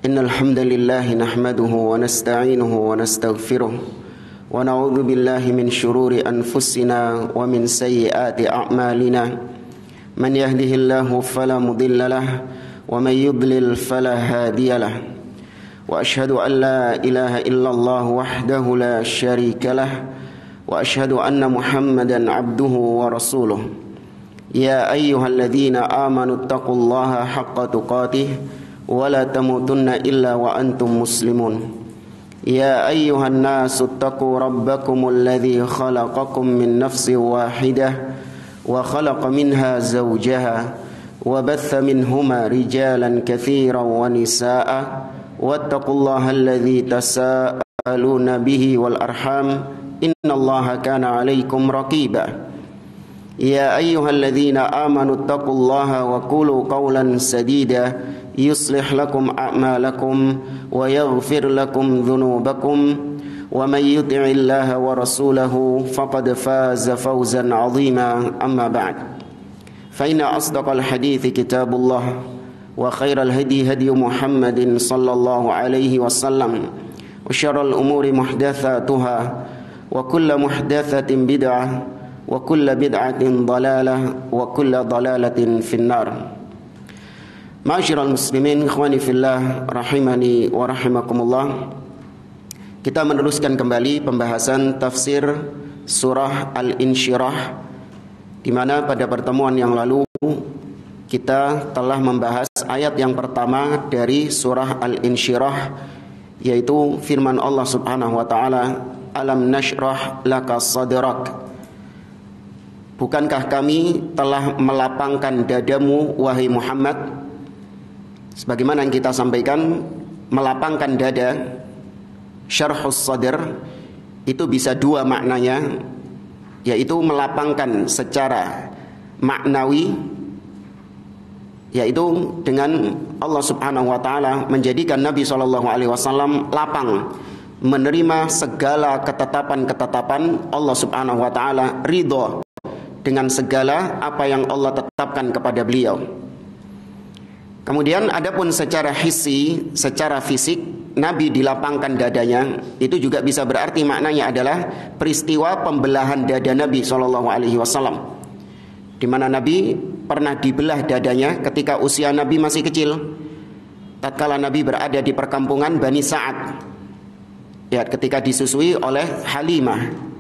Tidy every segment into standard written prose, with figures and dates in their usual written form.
إن الحمد لله نحمده ونستعينه ونستغفره ونعوذ بالله من شرور أنفسنا ومن سيئات أعمالنا من يهده الله فلا مضل له ومن يضلل فلا هادي له وأشهد أن لا إله إلا الله وحده لا شريك له وأشهد أن محمدا عبده ورسوله يا أيها الذين آمنوا اتقوا الله حق تقاته ولا تموتن إلا وأنتم مسلمون يا أيها الناس اتقوا ربكم الذي خلقكم من نفس واحدة وخلق منها زوجها وبث منهما رجالا كثيرا ونساء واتقوا الله الذي تساءلون به والأرحام إن الله كان عليكم رقيبا يا أيها الذين آمنوا اتقوا الله وقولوا قولا سديدا يصلح لكم أعمالكم ويغفر لكم ذنوبكم ومن يطع الله ورسوله فقد فاز فوزا عظيما أما بعد فإن أصدق الحديث كتاب الله وخير الهدي هدي محمد صلى الله عليه وسلم وشر الأمور محدثاتها وكل محدثة بدعة وكل بدعة ضلالة وكل ضلالة في النار. Ma'asyiral muslimin, ikhwani fillah, rahimani wa rahimakumullah. Kita meneruskan kembali pembahasan tafsir surah Al-Insyirah, di mana pada pertemuan yang lalu kita telah membahas ayat yang pertama dari surah Al-Insyirah, yaitu firman Allah Subhanahu wa taala, "Alam nashrah laka sadrak." Bukankah kami telah melapangkan dadamu wahai Muhammad? Sebagaimana yang kita sampaikan, melapangkan dada, syarhus sadr, itu bisa dua maknanya, yaitu melapangkan secara maknawi, yaitu dengan Allah Subhanahu wa taala menjadikan Nabi SAW lapang menerima segala ketetapan-ketetapan Allah Subhanahu wa taala, ridho dengan segala apa yang Allah tetapkan kepada beliau. Kemudian adapun secara hissi, secara fisik, Nabi dilapangkan dadanya, itu juga bisa berarti maknanya adalah peristiwa pembelahan dada Nabi SAW, di mana Nabi pernah dibelah dadanya ketika usia Nabi masih kecil, tatkala Nabi berada di perkampungan Bani Sa'ad, ya, ketika disusui oleh Halimah.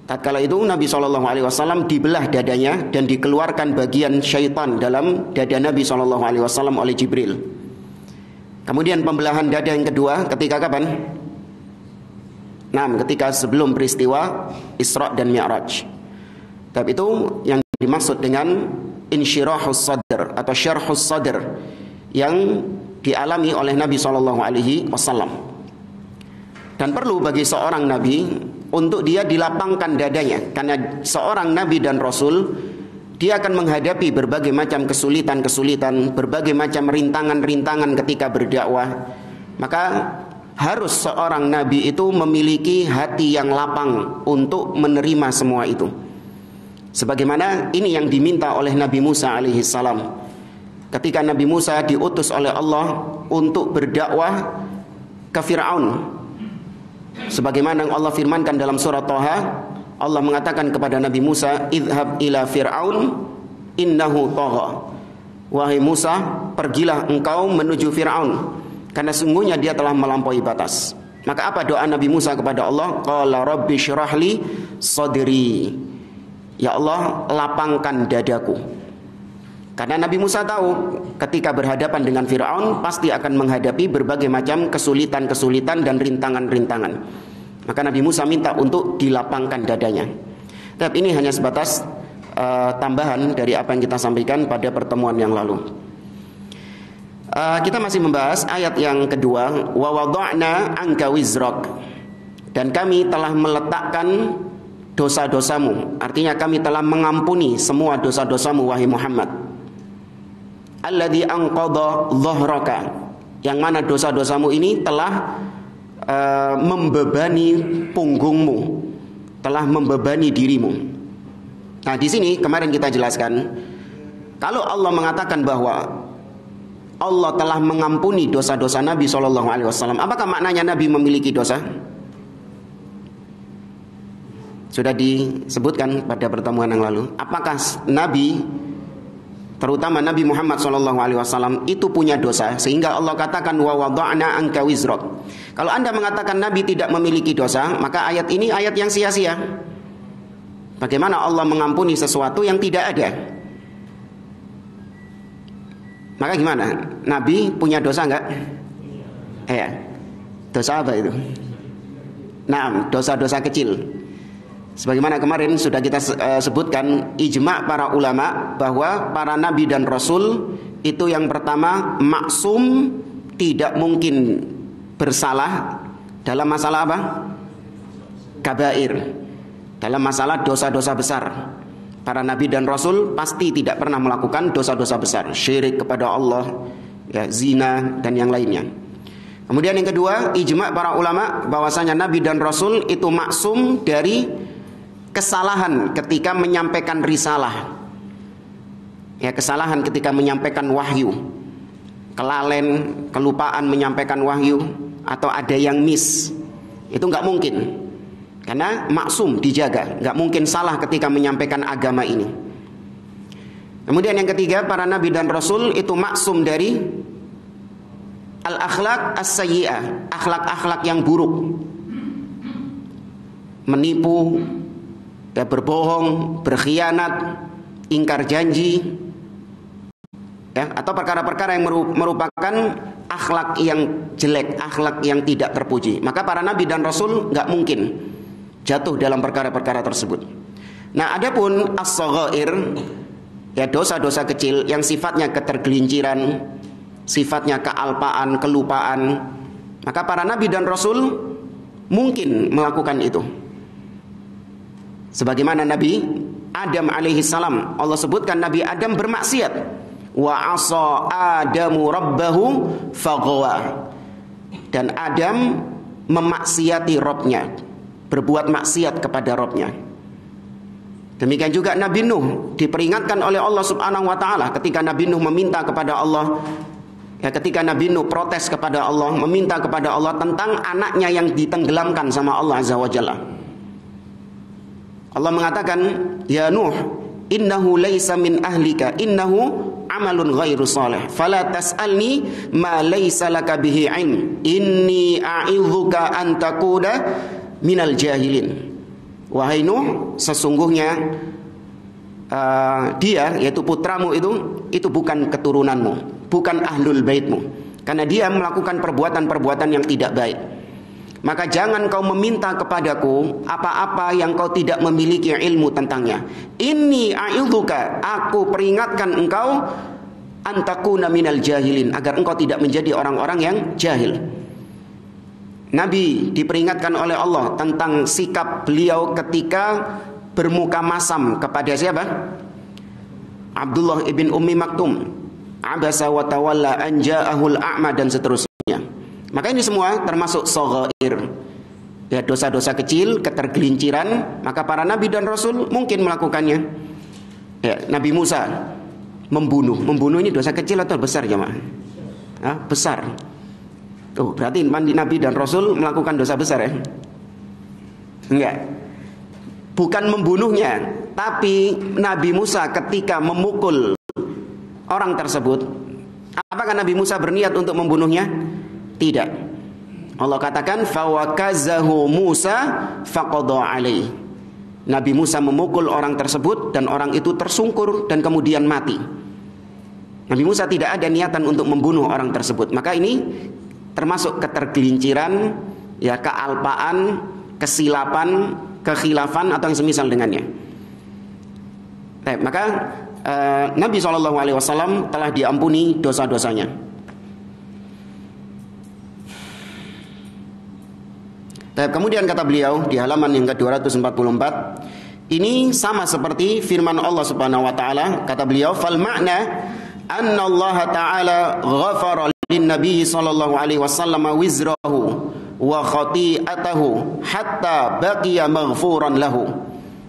Tatkala itu Nabi SAW dibelah dadanya dan dikeluarkan bagian syaitan dalam dada Nabi SAW oleh Jibril. Kemudian pembelahan dada yang kedua ketika kapan? Nah, ketika sebelum peristiwa Isra dan Mi'raj. Tapi itu yang dimaksud dengan insyirahus sadr atau syarhus sadr yang dialami oleh Nabi SAW. Dan perlu bagi seorang Nabi untuk dia dilapangkan dadanya, karena seorang Nabi dan Rasul, dia akan menghadapi berbagai macam kesulitan-kesulitan, berbagai macam rintangan-rintangan ketika berdakwah. Maka harus seorang Nabi itu memiliki hati yang lapang untuk menerima semua itu. Sebagaimana ini yang diminta oleh Nabi Musa alaihissalam. Ketika Nabi Musa diutus oleh Allah untuk berdakwah ke Fir'aun, sebagaimana yang Allah firmankan dalam surah Thaha, Allah mengatakan kepada Nabi Musa, "Idhhab ila Fir'aun innahu tagha." Wahai Musa, pergilah engkau menuju Fir'aun, karena sungguhnya dia telah melampaui batas. Maka apa doa Nabi Musa kepada Allah? Qala rabbi syrahli sadri. Ya Allah, lapangkan dadaku. Karena Nabi Musa tahu ketika berhadapan dengan Fir'aun pasti akan menghadapi berbagai macam kesulitan-kesulitan dan rintangan-rintangan. Maka Nabi Musa minta untuk dilapangkan dadanya. Tapi ini hanya sebatas tambahan dari apa yang kita sampaikan pada pertemuan yang lalu. Kita masih membahas ayat yang kedua, wa wada'na anka wizrak. Dan kami telah meletakkan dosa-dosamu. Artinya kami telah mengampuni semua dosa-dosamu wahai Muhammad. Alladzi anqadha dhahraka, yang mana dosa-dosamu ini telah membebani punggungmu, telah membebani dirimu. Nah, di sini kemarin kita jelaskan, kalau Allah mengatakan bahwa Allah telah mengampuni dosa-dosa Nabi SAW. Apakah maknanya Nabi memiliki dosa? Sudah disebutkan pada pertemuan yang lalu. Apakah Nabi, terutama Nabi Muhammad SAW, itu punya dosa sehingga Allah katakan wa wada'na anka wizrak? Kalau Anda mengatakan Nabi tidak memiliki dosa, maka ayat ini ayat yang sia-sia. Bagaimana Allah mengampuni sesuatu yang tidak ada? Maka gimana? Nabi punya dosa enggak? Dosa apa itu? Nah, dosa-dosa kecil. Sebagaimana kemarin sudah kita sebutkan, ijma' para ulama bahwa para nabi dan rasul itu yang pertama maksum, tidak mungkin bersalah dalam masalah apa? Kabair, dalam masalah dosa-dosa besar. Para nabi dan rasul pasti tidak pernah melakukan dosa-dosa besar, syirik kepada Allah, ya, zina dan yang lainnya. Kemudian yang kedua, ijma' para ulama bahwasanya nabi dan rasul itu maksum dari kesalahan ketika menyampaikan risalah. Ya, kesalahan ketika menyampaikan wahyu. Kelalen, kelupaan menyampaikan wahyu, atau ada yang miss. Itu nggak mungkin. Karena maksum, dijaga, nggak mungkin salah ketika menyampaikan agama ini. Kemudian yang ketiga, para nabi dan rasul itu maksum dari al-akhlaq as-sayyi'ah, akhlak-akhlak yang buruk. Menipu, ya, berbohong, berkhianat, ingkar janji, ya, atau perkara-perkara yang merupakan akhlak yang jelek, akhlak yang tidak terpuji. Maka para nabi dan rasul nggak mungkin jatuh dalam perkara-perkara tersebut. Nah, adapun as-saghair, ya, dosa-dosa kecil yang sifatnya ketergelinciran, sifatnya kealpaan, kelupaan, maka para nabi dan rasul mungkin melakukan itu. Sebagaimana Nabi Adam alaihissalam, Allah sebutkan Nabi Adam bermaksiat. Wa asa Adamu rabbahu faghawa. Dan Adam memaksiati Rabbnya, berbuat maksiat kepada Rabbnya. Demikian juga Nabi Nuh diperingatkan oleh Allah Subhanahu wa taala ketika Nabi Nuh meminta kepada Allah, ya, ketika Nabi Nuh protes kepada Allah, meminta kepada Allah tentang anaknya yang ditenggelamkan sama Allah Azza wa Jalla. Allah mengatakan, ya Nuh, innahu laysa min ahlika, innahu amalun ghairu salih, fala tas'alni ma laysa laka bihi ilm, inni a'idzuka an takuna minal jahilin. Wahai Nuh, sesungguhnya dia, yaitu putramu itu bukan keturunanmu, bukan ahlul baitmu, karena dia melakukan perbuatan-perbuatan yang tidak baik. Maka jangan kau meminta kepadaku apa-apa yang kau tidak memiliki ilmu tentangnya. Inni a'idzuka, aku peringatkan engkau, antakuna minal jahilin, agar engkau tidak menjadi orang-orang yang jahil. Nabi diperingatkan oleh Allah tentang sikap beliau ketika bermuka masam kepada siapa? Abdullah ibn Ummi Maktum, abasa wa tawalla an ja'ahul a'ma, dan seterusnya. Maka ini semua termasuk shaghair, ya, dosa-dosa kecil, ketergelinciran. Maka para nabi dan rasul mungkin melakukannya. Ya, Nabi Musa membunuh ini dosa kecil atau besar, jemaah? Besar. Oh, berarti nabi dan rasul melakukan dosa besar, ya? Enggak. Bukan membunuhnya, tapi Nabi Musa ketika memukul orang tersebut, apakah Nabi Musa berniat untuk membunuhnya? Tidak. Allah katakan fawakazahu Musa faqada alaih. Nabi Musa memukul orang tersebut dan orang itu tersungkur dan kemudian mati. Nabi Musa tidak ada niatan untuk membunuh orang tersebut. Maka ini termasuk ketergelinciran, ya, kealpaan, kesilapan, kekhilafan atau yang semisal dengannya. Maka Nabi SAW telah diampuni dosa-dosanya. Kemudian kata beliau di halaman yang ke-244, ini sama seperti firman Allah Subhanahu wa taala, kata beliau, fal ma'na anna Allah taala ghafara lin nabi sallallahu alaihi wasallam wizrahu wa khati'atahu hatta baqiya maghfuran lahu.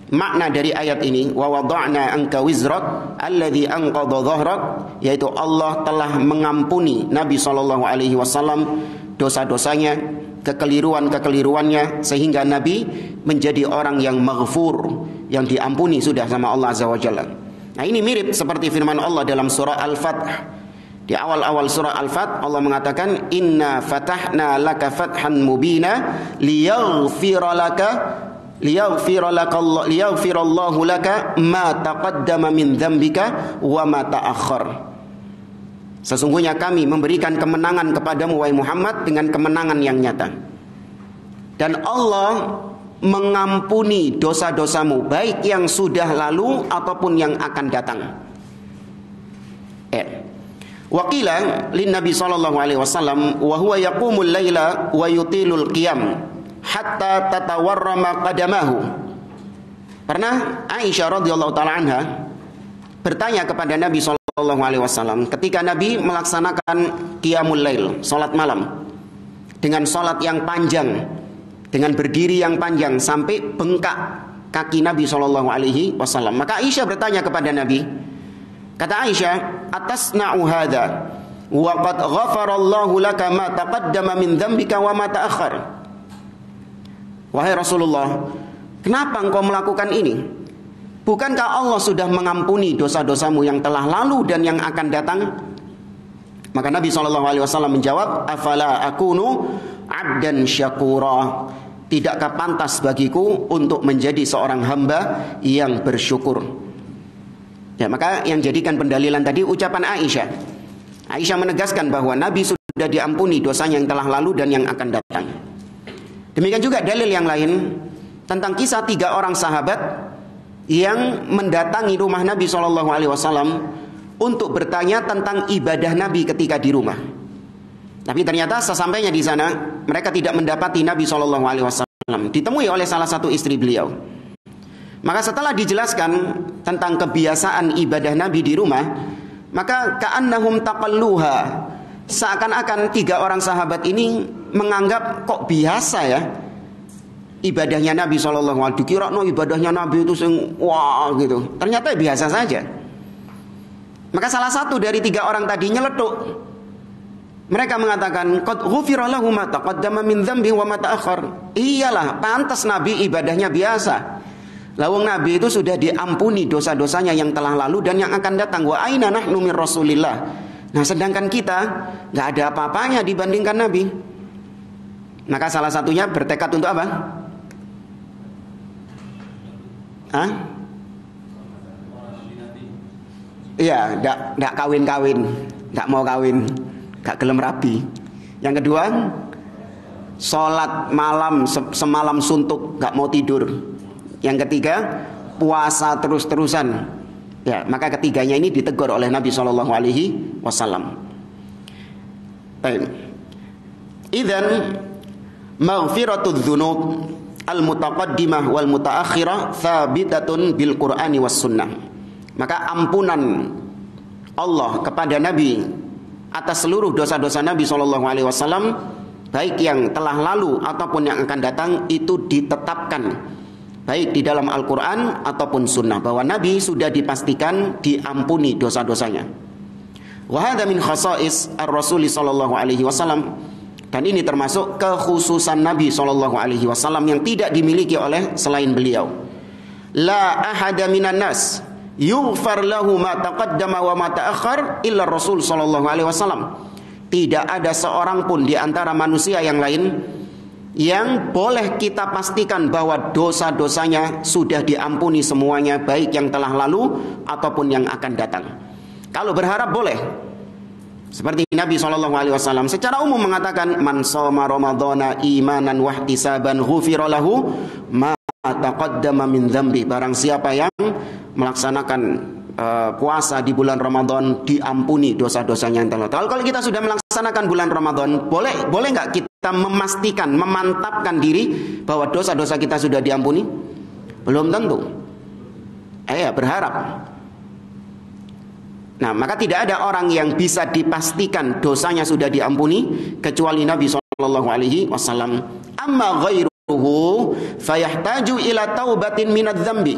makna dari ayat ini, wa wada'na anka wizrak alladzi anqadha dhahrak, yaitu Allah telah mengampuni Nabi SAW dosa-dosanya, kekeliruan-kekeliruannya, sehingga Nabi menjadi orang yang maghfur, yang diampuni sudah sama Allah Azza wa Jalla. Nah, ini mirip seperti firman Allah dalam surah Al-Fath. Di awal-awal surah Al-Fath Allah mengatakan, inna fatahna laka fathan mubina liyaghfirallahu laka ma taqaddama min dzambika wa ma ta'akhkhar. Sesungguhnya kami memberikan kemenangan kepadamu wahai Muhammad dengan kemenangan yang nyata. Dan Allah mengampuni dosa-dosamu, baik yang sudah lalu ataupun yang akan datang. Waqila lin Nabi sallallahu alaihi wasallam wa huwa yaqumul laila wa yutilul qiyam hatta tatawarrama qadamahu. Pernah Aisyah radhiyallahu taala anha bertanya kepada Nabi sallallahu alaihi wasallam ketika Nabi melaksanakan qiyamul lail, salat malam, dengan salat yang panjang, dengan berdiri yang panjang sampai bengkak kaki Nabi sallallahu alaihi wasallam. Maka Aisyah bertanya kepada Nabi, kata Aisyah, atasna'u hadza wa qad ghafarallahu laka ma taqaddama min dzambika wa ma ta'akhkhar. Wahai Rasulullah, kenapa engkau melakukan ini? Bukankah Allah sudah mengampuni dosa-dosamu yang telah lalu dan yang akan datang? Maka Nabi SAW menjawab, afala akunu abdan syakura. Tidakkah pantas bagiku untuk menjadi seorang hamba yang bersyukur? Ya, maka yang jadikan pendalilan tadi ucapan Aisyah. Aisyah menegaskan bahwa Nabi sudah diampuni dosanya yang telah lalu dan yang akan datang. Demikian juga dalil yang lain tentang kisah 3 orang sahabat yang mendatangi rumah Nabi SAW untuk bertanya tentang ibadah Nabi ketika di rumah. Tapi ternyata sesampainya di sana mereka tidak mendapati Nabi SAW. Ditemui oleh salah satu istri beliau. Maka setelah dijelaskan tentang kebiasaan ibadah Nabi di rumah, maka ka'annahum taqalluha, seakan-akan 3 orang sahabat ini menganggap kok biasa ya ibadahnya Nabi SAW. Dikira no ibadahnya Nabi itu wah gitu. Ternyata biasa saja. Maka salah satu dari 3 orang tadi nyeletuk. Mereka mengatakan, qad ghufira lahu ma taqaddama min dzambi wa ma ta'akhkhar. Iyalah, pantas Nabi ibadahnya biasa. Lawang Nabi itu sudah diampuni dosa-dosanya yang telah lalu dan yang akan datang. Wa aina nahnu min Rasulillah. Nah, sedangkan kita nggak ada apa-apanya dibandingkan Nabi. Maka salah satunya bertekad untuk apa? Hah? Iya, nggak kawin-kawin, nggak mau kawin, nggak gelem rabi. Yang kedua, sholat malam semalam suntuk, nggak mau tidur. Yang ketiga, puasa terus-terusan. Ya, maka ketiganya ini ditegur oleh Nabi SAW. Baik. Idzan maghfiratud dzunub al-mutaqaddimah wal mutaakhirah thabitatun bil Qur'ani was sunnah. Maka ampunan Allah kepada Nabi atas seluruh dosa-dosa Nabi SAW, baik yang telah lalu ataupun yang akan datang, itu ditetapkan baik di dalam Al-Quran ataupun sunnah, bahwa Nabi sudah dipastikan diampuni dosa-dosanya. Wa hadza min khasa'is ar-Rasul sallallahu alaihi wasallam, dan ini termasuk kekhususan Nabi sallallahu alaihi wasallam yang tidak dimiliki oleh selain beliau. La ahada minan nas yughfar lahu ma taqaddama wa ma ta'akhkhar illa Rasul sallallahu alaihi wasallam. Tidak ada seorang pun di antara manusia yang lain yang boleh kita pastikan bahwa dosa-dosanya sudah diampuni semuanya, baik yang telah lalu ataupun yang akan datang. Kalau berharap boleh, seperti Nabi SAW secara umum mengatakan, man shoma ramadhana imanan wahtisaban ghufira lahu ma taqaddama min dzambi. Barang siapa yang melaksanakan puasa di bulan Ramadan, diampuni dosa-dosanya yang telah lalu. Kalau kita sudah melaksanakan bulan Ramadan, boleh nggak kita memastikan, memantapkan diri bahwa dosa-dosa kita sudah diampuni? Belum tentu. Berharap. Nah, maka tidak ada orang yang bisa dipastikan dosanya sudah diampuni kecuali Nabi SAW. Amma ghairu ghairuhu fayahtaju ila taubatin minadz-dzambi.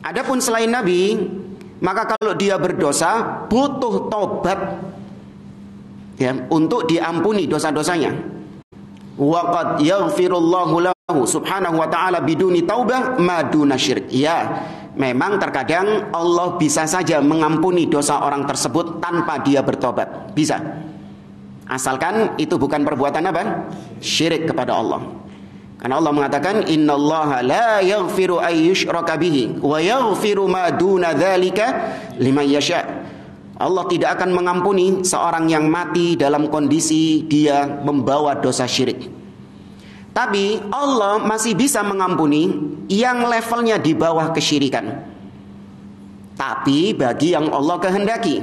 Adapun selain Nabi, maka kalau dia berdosa butuh taubat ya, untuk diampuni dosa-dosanya. Wa qad yaghfirullahu lahu subhanahu wa ta'ala biduni taubah ma duna syirk. Ya, memang terkadang Allah bisa saja mengampuni dosa orang tersebut tanpa dia bertobat. Bisa. Asalkan itu bukan perbuatan apa? Syirik kepada Allah. Karena Allah mengatakan innallaha la yaghfiru ay yushraka bihi wa yaghfiru ma duna dzalika liman yasha. Allah tidak akan mengampuni seorang yang mati dalam kondisi dia membawa dosa syirik. Tapi Allah masih bisa mengampuni yang levelnya di bawah kesyirikan. Tapi bagi yang Allah kehendaki,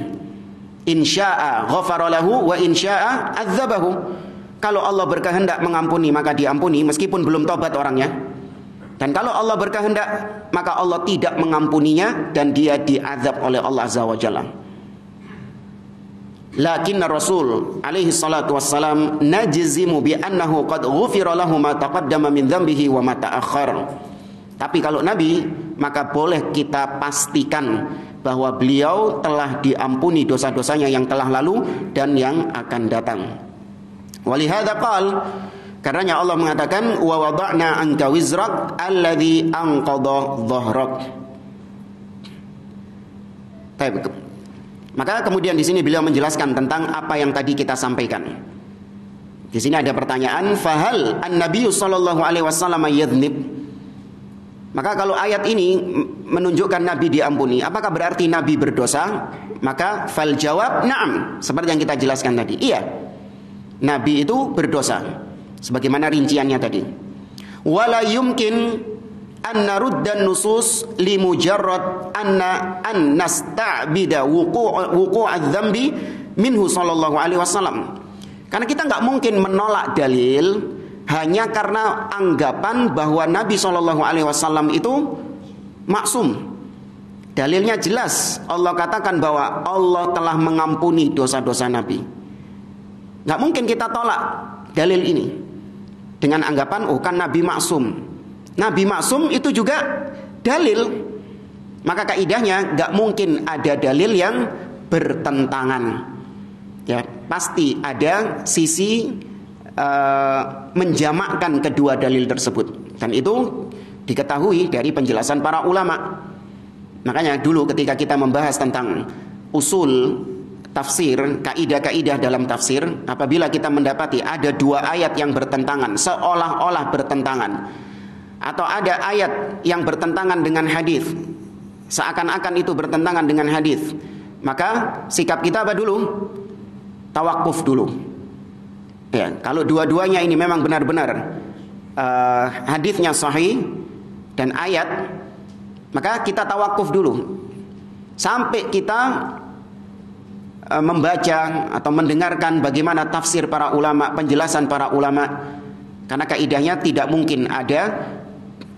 insya'a ghafara lahu wa insya'a adzabahu. Kalau Allah berkehendak mengampuni maka diampuni meskipun belum tobat orangnya. Dan kalau Allah berkehendak maka Allah tidak mengampuninya dan dia diazab oleh Allah Azza wa Jalla. Lakin Rasul alaihi salatu wassalam najzimu bi annahu qad ghufira lahu ma taqaddama min dzambihi wa ma ta'akhkhar. Tapi kalau Nabi maka boleh kita pastikan bahwa beliau telah diampuni dosa-dosanya yang telah lalu dan yang akan datang. Walihada qal, karenanya Allah mengatakan wa wada'na anka wizrak alladhi anqadha dhahrak. Maka kemudian di sini beliau menjelaskan tentang apa yang tadi kita sampaikan. Di sini ada pertanyaan, fahal an-nabiy sallallahu alaihi wasallam yadhnib? Maka kalau ayat ini menunjukkan Nabi diampuni, apakah berarti Nabi berdosa? Maka fal jawab na'am, seperti yang kita jelaskan tadi. Iya. Nabi itu berdosa sebagaimana rinciannya tadi. Wala yumkin an naruddan nusus li mujarrad anna an nasta'bida wuqu'adz-dzambi minhu sallallahu alaihi wasallam. Karena kita nggak mungkin menolak dalil hanya karena anggapan bahwa Nabi sallallahu alaihi wasallam itu maksum. Dalilnya jelas, Allah katakan bahwa Allah telah mengampuni dosa-dosa Nabi. Nggak mungkin kita tolak dalil ini dengan anggapan oh kan Nabi maksum. Nabi maksum itu juga dalil. Maka kaidahnya nggak mungkin ada dalil yang bertentangan. Ya, pasti ada sisi menjamakkan kedua dalil tersebut. Dan itu diketahui dari penjelasan para ulama. Makanya dulu ketika kita membahas tentang usul tafsir, kaidah-kaidah dalam tafsir, apabila kita mendapati ada dua ayat yang bertentangan, seolah-olah bertentangan, atau ada ayat yang bertentangan dengan hadis, seakan-akan itu bertentangan dengan hadis, maka sikap kita apa dulu? Tawakuf dulu. Ya, kalau dua-duanya ini memang benar-benar hadisnya sahih dan ayat, maka kita tawakuf dulu sampai kita membaca atau mendengarkan bagaimana tafsir para ulama, penjelasan para ulama. Karena kaidahnya tidak mungkin ada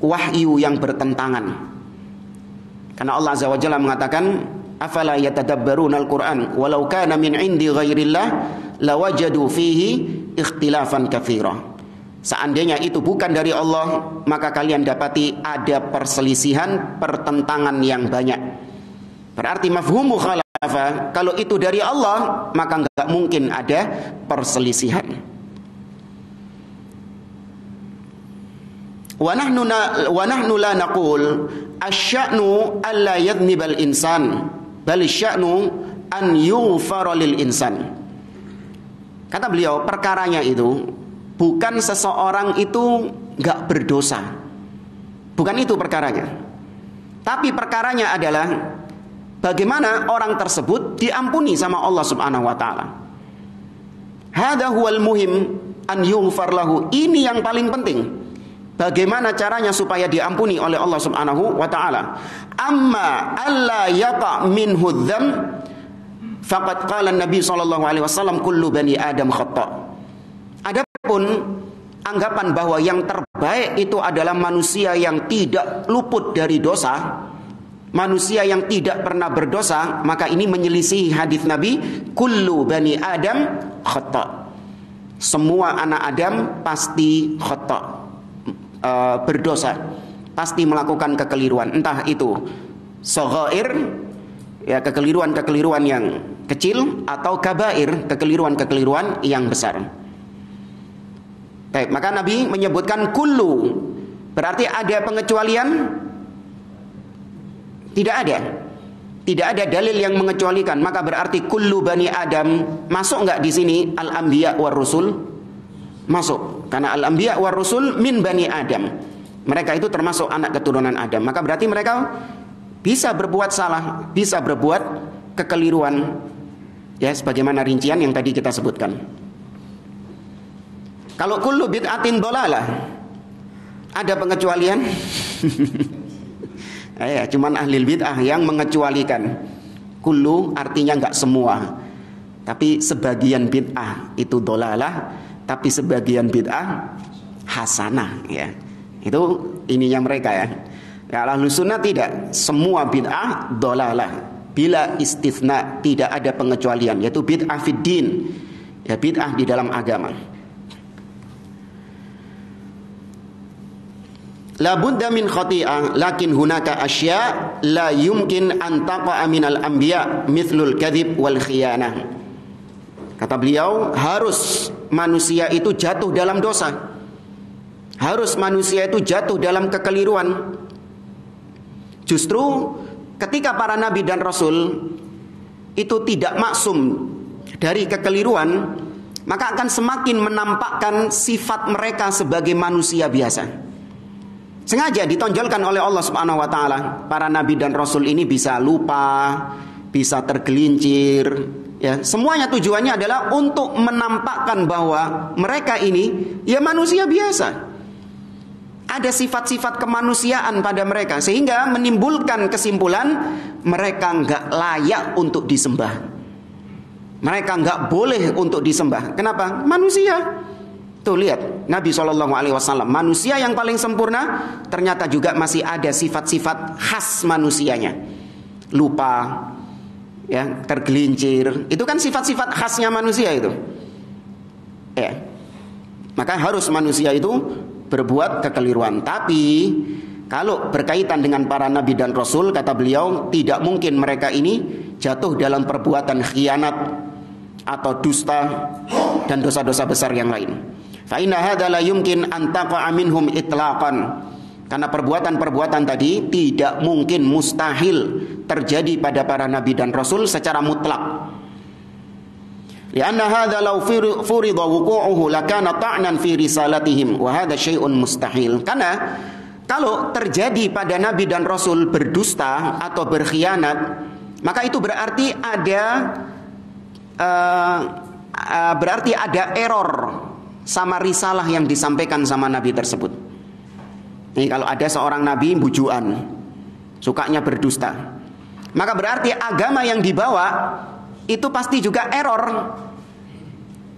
wahyu yang bertentangan. Karena Allah Azza wa Jalla mengatakan, "Afala yatadabbarunal Qur'an walau kana min 'indi ghairillah lawajadu fihi ikhtilafan katsira." Seandainya itu bukan dari Allah, maka kalian dapati ada perselisihan, pertentangan yang banyak. Berarti mafhum mukhalafah, kalau itu dari Allah maka enggak mungkin ada perselisihan. Wa nahnu la naqul asy-sya'nu alla yadhnibal insan bal asy-sya'nu an yughfara lil insan. Kata beliau, perkaranya itu bukan seseorang itu enggak berdosa. Bukan itu perkaranya. Tapi perkaranya adalah bagaimana orang tersebut diampuni sama Allah Subhanahu wa taala. Hadza huwal muhim an yughfar lahu. Ini yang paling penting. Bagaimana caranya supaya diampuni oleh Allah Subhanahu wa taala. Amma alla yaqa minhu dzam faqad qala Nabi sallallahu alaihi wasallam kullu bani adam khata'. Adapun anggapan bahwa yang terbaik itu adalah manusia yang tidak luput dari dosa, manusia yang tidak pernah berdosa, maka ini menyelisihi hadis Nabi, kullu bani adam khata'. Semua anak Adam pasti khata'. berdosa, pasti melakukan kekeliruan, entah itu shaghair, ya kekeliruan-kekeliruan yang kecil, atau kabair, kekeliruan-kekeliruan yang besar. Baik, maka Nabi menyebutkan kullu, berarti ada pengecualian? Tidak ada. Tidak ada dalil yang mengecualikan. Maka berarti kullu bani Adam masuk nggak di sini al-anbiya war rusul? Masuk. Karena al-anbiya war rusul min bani Adam. Mereka itu termasuk anak keturunan Adam. Maka berarti mereka bisa berbuat salah, bisa berbuat kekeliruan. Ya, sebagaimana rincian yang tadi kita sebutkan. Kalau kullu bid'atin dolalah, ada pengecualian? Ya, cuman ahli bid'ah yang mengecualikan. Kullu artinya enggak semua, tapi sebagian bid'ah itu dolalah, tapi sebagian bid'ah hasanah, ya. Itu ininya mereka, ya. Ya, Ahlus Sunnah tidak, semua bid'ah dolalah, bila istitsna, tidak ada pengecualian, yaitu bid'ah fid din, ya, bid'ah di dalam agama. La budda min khati'ah, lakin hunaka asya' la yumkin an taqa'a minal anbiya mithlul kadhib wal khiyanah. Kata beliau, harus manusia itu jatuh dalam dosa. Harus manusia itu jatuh dalam kekeliruan. Justru ketika para nabi dan rasul itu tidak maksum dari kekeliruan, maka akan semakin menampakkan sifat mereka sebagai manusia biasa. Sengaja ditonjolkan oleh Allah Subhanahu wa taala. Para nabi dan rasul ini bisa lupa, bisa tergelincir, ya. Semuanya tujuannya adalah untuk menampakkan bahwa mereka ini ya manusia biasa. Ada sifat-sifat kemanusiaan pada mereka, sehingga menimbulkan kesimpulan mereka enggak layak untuk disembah. Mereka enggak boleh untuk disembah. Kenapa? Manusia. Tuh lihat, Nabi SAW, manusia yang paling sempurna, ternyata juga masih ada sifat-sifat khas manusianya. Lupa, ya, tergelincir. Itu kan sifat-sifat khasnya manusia itu. Ya. Maka harus manusia itu berbuat kekeliruan. Tapi kalau berkaitan dengan para nabi dan rasul, kata beliau, tidak mungkin mereka ini jatuh dalam perbuatan khianat atau dusta dan dosa-dosa besar yang lain. Fa inna hadza la yumkin an taqa'a minhum itlaqan. Karena perbuatan-perbuatan tadi tidak mungkin, mustahil terjadi pada para nabi dan rasul secara mutlak. Lianna hadza law furida wuqu'uhu lakana ta'nan fi risalatihim wa hadza syai'un mustahil. Karena kalau terjadi pada nabi dan rasul berdusta atau berkhianat, maka itu berarti ada error sama risalah yang disampaikan sama nabi tersebut. Nih, kalau ada seorang nabi bujuan, sukanya berdusta, maka berarti agama yang dibawa itu pasti juga error.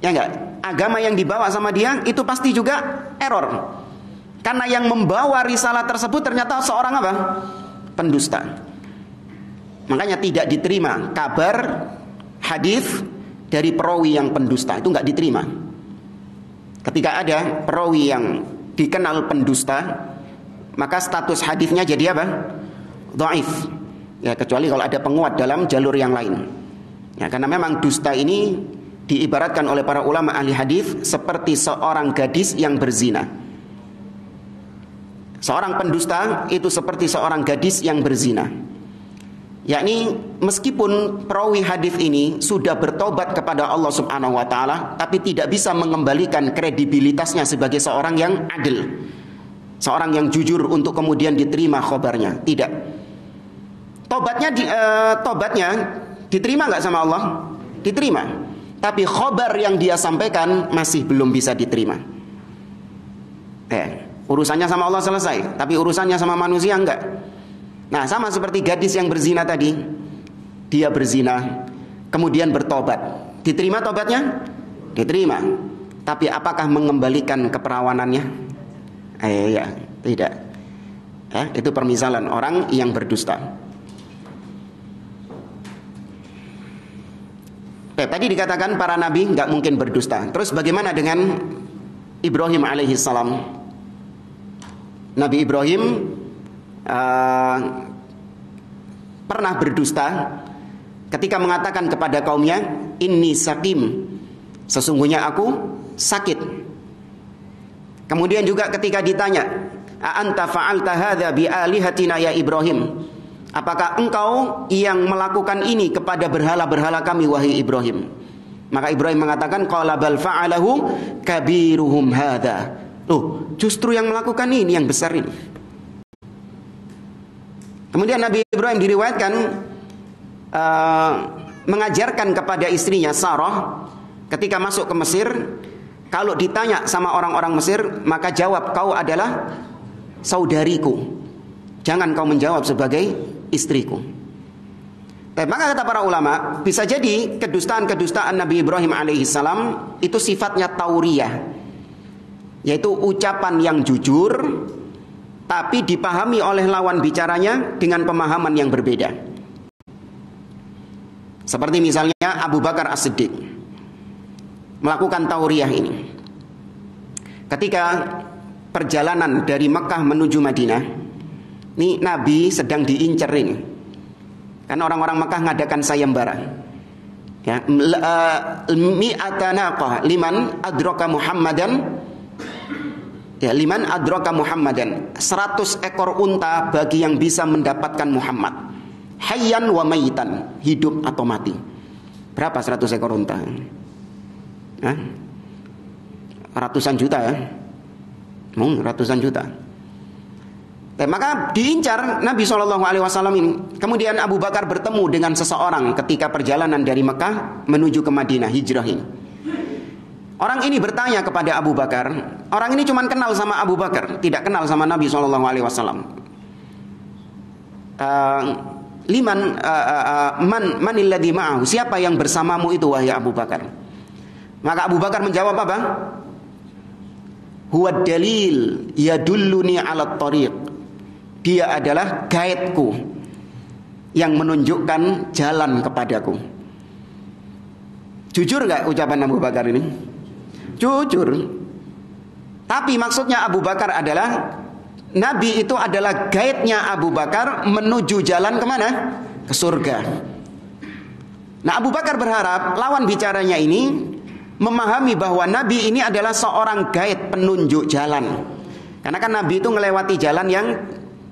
Ya enggak? Agama yang dibawa sama dia itu pasti juga error. Karena yang membawa risalah tersebut ternyata seorang apa? Pendusta. Makanya tidak diterima kabar hadis dari perawi yang pendusta, itu enggak diterima. Ketika ada perawi yang dikenal pendusta, maka status hadisnya jadi apa? Dhaif. Ya, kecuali kalau ada penguat dalam jalur yang lain. Ya, karena memang dusta ini diibaratkan oleh para ulama ahli hadis seperti seorang gadis yang berzina. Seorang pendusta itu seperti seorang gadis yang berzina. Yakni meskipun perawi hadis ini sudah bertobat kepada Allah Subhanahu wa taala, tapi tidak bisa mengembalikan kredibilitasnya sebagai seorang yang adil, seorang yang jujur untuk kemudian diterima khabarnya. Tidak. Tobatnya diterima nggak sama Allah? Diterima. Tapi khabar yang dia sampaikan masih belum bisa diterima. Urusannya sama Allah selesai, tapi urusannya sama manusia enggak. Nah, sama seperti gadis yang berzina tadi. Dia berzina, kemudian bertobat. Diterima tobatnya? Diterima. Tapi apakah mengembalikan keperawanannya? Ya, tidak. Itu permisalan orang yang berdusta. Tadi dikatakan para nabi nggak mungkin berdusta. Terus bagaimana dengan Ibrahim alaihissalam? Nabi Ibrahim pernah berdusta ketika mengatakan kepada kaumnya, inni sakim, sesungguhnya aku sakit. Kemudian juga ketika ditanya, a anta fa'alta hadza bi alihatina ya Ibrahim, apakah engkau yang melakukan ini kepada berhala-berhala kami wahai Ibrahim? Maka Ibrahim mengatakan, qala bal fa'alahu kabiruhum hadza. Loh, justru yang melakukan ini yang besar ini. Kemudian Nabi Ibrahim diriwayatkan mengajarkan kepada istrinya Sarah ketika masuk ke Mesir, kalau ditanya sama orang-orang Mesir, maka jawab, kau adalah saudariku, jangan kau menjawab sebagai istriku. Maka kata para ulama, bisa jadi kedustaan-kedustaan Nabi Ibrahim alaihissalam itu sifatnya tauriyah, yaitu ucapan yang jujur tapi dipahami oleh lawan bicaranya dengan pemahaman yang berbeda. Seperti misalnya Abu Bakar As-Siddiq melakukan tauriyah ini ketika perjalanan dari Mekah menuju Madinah. Ini Nabi sedang diincar ini, karena orang-orang Mekah ngadakan sayembara, ya, mi'ata naqah liman adraka Muhammadan, ya, liman adraka Muhammadan, 100 ekor unta bagi yang bisa mendapatkan Muhammad, hayyan wa mayitan, hidup atau mati. Berapa 100 ekor unta? Hah? Ratusan juta ya, ratusan juta. Maka diincar Nabi SAW ini. Kemudian Abu Bakar bertemu dengan seseorang ketika perjalanan dari Mekah menuju ke Madinah, hijrah ini. Orang ini bertanya kepada Abu Bakar. Orang ini cuma kenal sama Abu Bakar, tidak kenal sama Nabi SAW. Manil ladzi ma'ahu, siapa yang bersamamu itu wahai Abu Bakar? Maka Abu Bakar menjawab apa? Huwa dalil yadulluni 'ala thariq. Dia adalah guideku yang menunjukkan jalan kepadaku. Jujur enggak ucapan Abu Bakar ini? Jujur. Tapi maksudnya Abu Bakar adalah Nabi itu adalah guide-nya Abu Bakar menuju jalan kemana? Ke surga. Nah, Abu Bakar berharap lawan bicaranya ini memahami bahwa Nabi ini adalah seorang guide, penunjuk jalan. Karena kan Nabi itu melewati jalan yang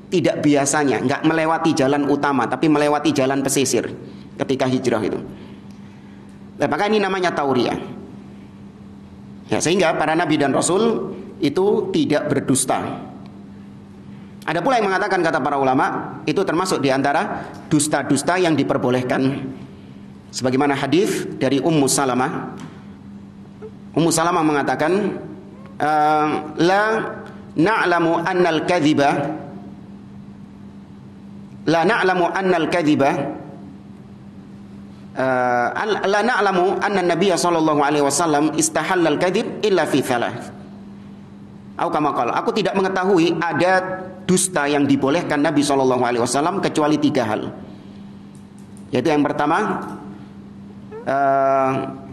tidak biasanya, nggak melewati jalan utama, tapi melewati jalan pesisir ketika hijrah itu. Nah, maka ini namanya tauriyah. Ya, sehingga para Nabi dan Rasul itu tidak berdusta. Ada pula yang mengatakan, kata para ulama, itu termasuk diantara dusta-dusta yang diperbolehkan. Sebagaimana hadis dari Ummu Salamah. Ummu Salamah mengatakan, la na'lamu annal kadhiba, la na'lamu annal kadhiba, la na'lamu anna Nabiya sallallahu alaihi wasallam istahallal kadhib illa fi thalath. Atau kama qala, aku tidak mengetahui ada dusta yang dibolehkan Nabi sallallahu alaihi wasallam kecuali 3 hal. Yaitu yang pertama,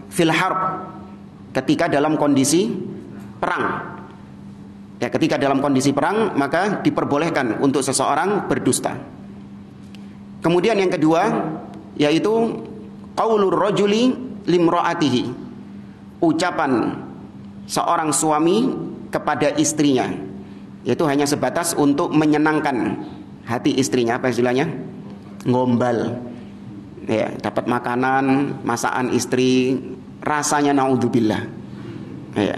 fil harb, ketika dalam kondisi perang. Ya, ketika dalam kondisi perang maka diperbolehkan untuk seseorang berdusta. Kemudian yang kedua yaitu qaulur rajuli limraatihi, ucapan seorang suami kepada istrinya, yaitu hanya sebatas untuk menyenangkan hati istrinya. Apa istilahnya? Ngombal. Ya, dapat makanan, masakan istri, rasanya naudzubillah. Ya.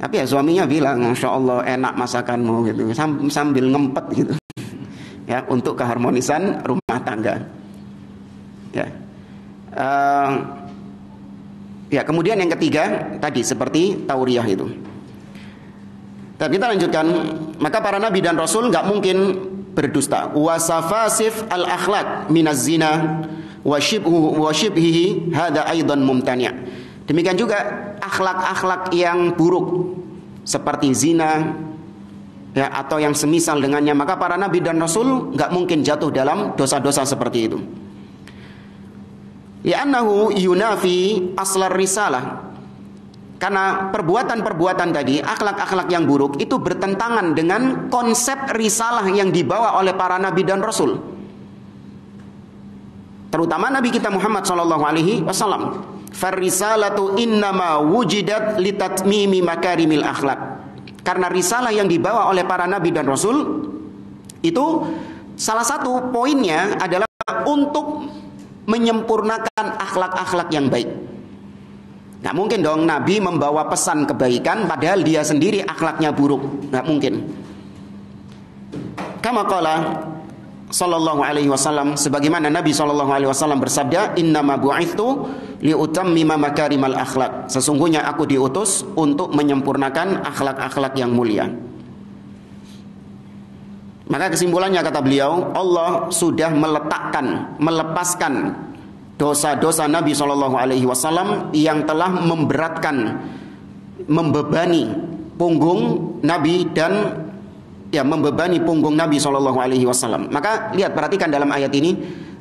Tapi ya suaminya bilang, Masya Allah enak masakanmu gitu, sambil ngempet gitu. Ya, untuk keharmonisan rumah tangga. Ya. Ya, kemudian yang ketiga tadi seperti tauriyah itu. Dan kita lanjutkan, maka para nabi dan rasul nggak mungkin berdusta. Wasafasif al akhlaq minaz zina wa shibhihi hada aidan mumtani'. Demikian juga akhlak-akhlak yang buruk seperti zina, ya, atau yang semisal dengannya, maka para nabi dan rasul nggak mungkin jatuh dalam dosa-dosa seperti itu. Li'annahu yunafi aslar risalah, Karena perbuatan-perbuatan tadi, akhlak-akhlak yang buruk itu bertentangan dengan konsep risalah yang dibawa oleh para nabi dan rasul. Terutama Nabi kita Muhammad sallallahu alaihi wasallam. Farisalatu innama wujidat litatmimi makarimil akhlak. Karena risalah yang dibawa oleh para nabi dan rasul itu salah satu poinnya adalah untuk menyempurnakan akhlak-akhlak yang baik. Nggak mungkin dong Nabi membawa pesan kebaikan padahal dia sendiri akhlaknya buruk. Nggak mungkin. Kama qala sallallahu alaihi wasallam, sebagaimana Nabi sallallahu alaihi wasallam bersabda, "Innama bu'itsu liutammima makarimal akhlak." Sesungguhnya aku diutus untuk menyempurnakan akhlak-akhlak yang mulia. Maka kesimpulannya kata beliau, Allah sudah melepaskan dosa-dosa Nabi Shallallahu Alaihi Wasallam yang telah membebani punggung Nabi dan membebani punggung Nabi Shallallahu Alaihi Wasallam. Maka lihat, perhatikan dalam ayat ini,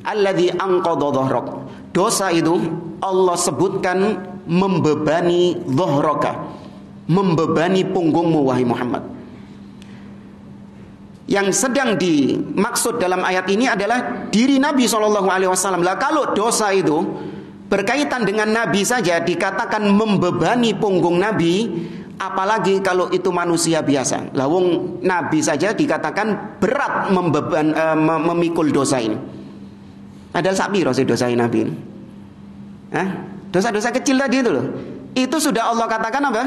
alladzi anqadha dhahrak. Dosa itu Allah sebutkan membebani dhahraka, membebani punggungmu wahai Muhammad. Yang sedang dimaksud dalam ayat ini adalah diri Nabi SAW. Lah kalau dosa itu berkaitan dengan Nabi saja dikatakan membebani punggung Nabi, apalagi kalau itu manusia biasa. Lah wong Nabi saja dikatakan berat memikul dosa ini. Padahal sapiro sih dosa Nabi ini? Dosa-dosa kecil tadi itu loh. Itu sudah Allah katakan apa?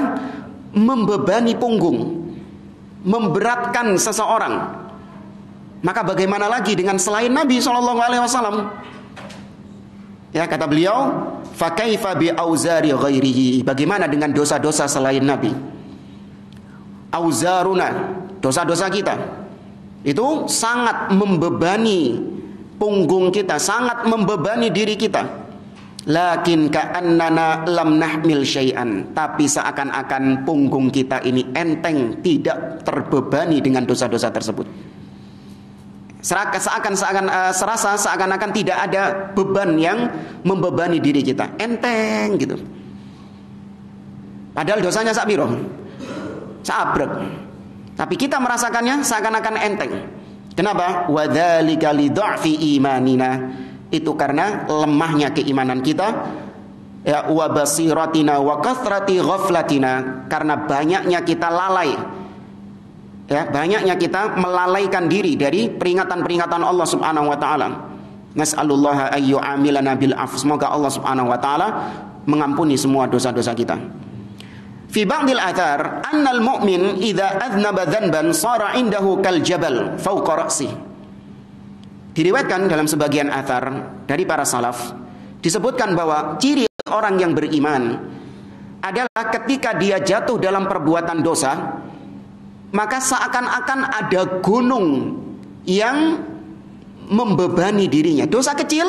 Membebani punggung, memberatkan seseorang. Maka bagaimana lagi dengan selain Nabi SAW? Ya, kata beliau, fa kaifa bi auzari ghairihi. Bagaimana dengan dosa-dosa selain Nabi? Auzaruna, dosa-dosa kita itu sangat membebani punggung kita, sangat membebani diri kita. Lakin ka'annana lam nahmil syai'an. Tapi seakan-akan punggung kita ini enteng, tidak terbebani dengan dosa-dosa tersebut. Seakan-akan tidak ada beban yang membebani diri kita. Enteng gitu. Padahal dosanya sakbiro, sabrek. Tapi kita merasakannya seakan-akan enteng. Kenapa? Wadzalika li dha'fi imanina. Itu karena lemahnya keimanan kita, ya, wa basiratina wa kathrati ghaflatina, karena banyaknya kita lalai, ya, banyaknya kita melalaikan diri dari peringatan-peringatan Allah Subhanahu wa taala. Nas'alullaha ayyu amilana bil af. Semoga Allah Subhanahu wa taala mengampuni semua dosa-dosa kita. Fi ba'dil athar annal mu'min idza adznaba dzanban sara indahu kal jabal fawqa ra'si. Diriwayatkan dalam sebagian athar dari para salaf, disebutkan bahwa ciri orang yang beriman adalah ketika dia jatuh dalam perbuatan dosa, maka seakan-akan ada gunung yang membebani dirinya. Dosa kecil,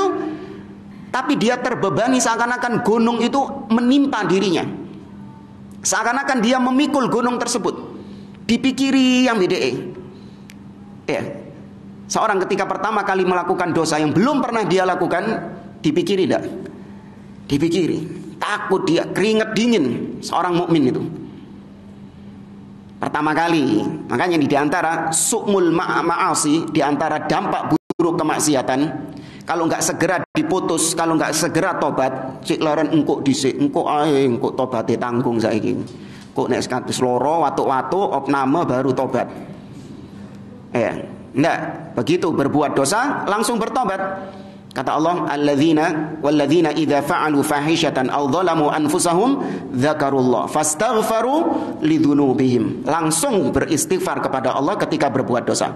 tapi dia terbebani, seakan-akan gunung itu menimpa dirinya. Seakan-akan dia memikul gunung tersebut. Dipikiri yang beda. Ya. Seorang ketika pertama kali melakukan dosa yang belum pernah dia lakukan, dipikiri tidak? Dipikiri. Takut dia, keringat dingin seorang mukmin itu. Pertama kali. Makanya di antara su'mul ma'asi, di antara dampak buruk kemaksiatan, kalau nggak segera diputus, kalau nggak segera tobat, cik leren engkok dhisik, engkok ae, engkok tobate tanggung saiki. Kok nek kados loro watu-watu opname baru tobat. Enggak, begitu berbuat dosa langsung bertobat. Kata Allah, walladzina idza fa'alu fahishatan aw dhalamu anfusahum dzakarullah fastaghfaru lidzunubihim. Langsung beristighfar kepada Allah ketika berbuat dosa.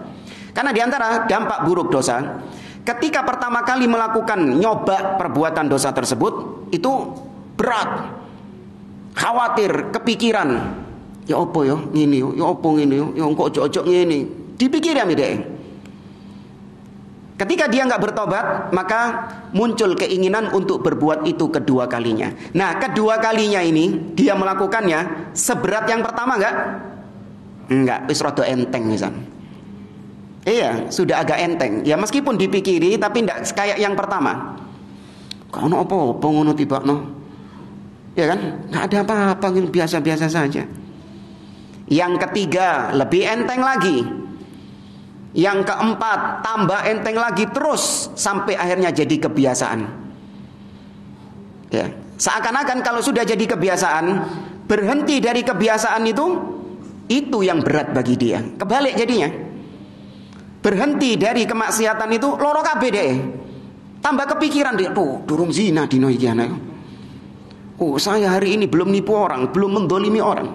Karena di antara dampak buruk dosa, ketika pertama kali melakukan nyoba perbuatan dosa tersebut, itu berat, khawatir, kepikiran. Ya opo yo ngene yo, ya opo ngene yo, ya kok ojo-ojo ngene. Dipikir ya midek. Ketika dia nggak bertobat, maka muncul keinginan untuk berbuat itu kedua kalinya. Nah, kedua kalinya ini dia melakukannya seberat yang pertama nggak? Enggak, wis rada enteng misal. Iya, sudah agak enteng. Ya meskipun dipikiri, tapi enggak kayak yang pertama. Kau ono apa ngono tibakno? Ya kan? Nggak ada apa-apa, biasa-biasa saja. Yang ketiga, lebih enteng lagi. Yang keempat, tambah enteng lagi terus sampai akhirnya jadi kebiasaan. Ya, seakan-akan kalau sudah jadi kebiasaan, berhenti dari kebiasaan itu yang berat bagi dia. Kebalik jadinya. Berhenti dari kemaksiatan itu loro kabeh deh. Tambah kepikiran dia, durung zina dino iki ana. Saya hari ini belum nipu orang, belum mendolimi orang.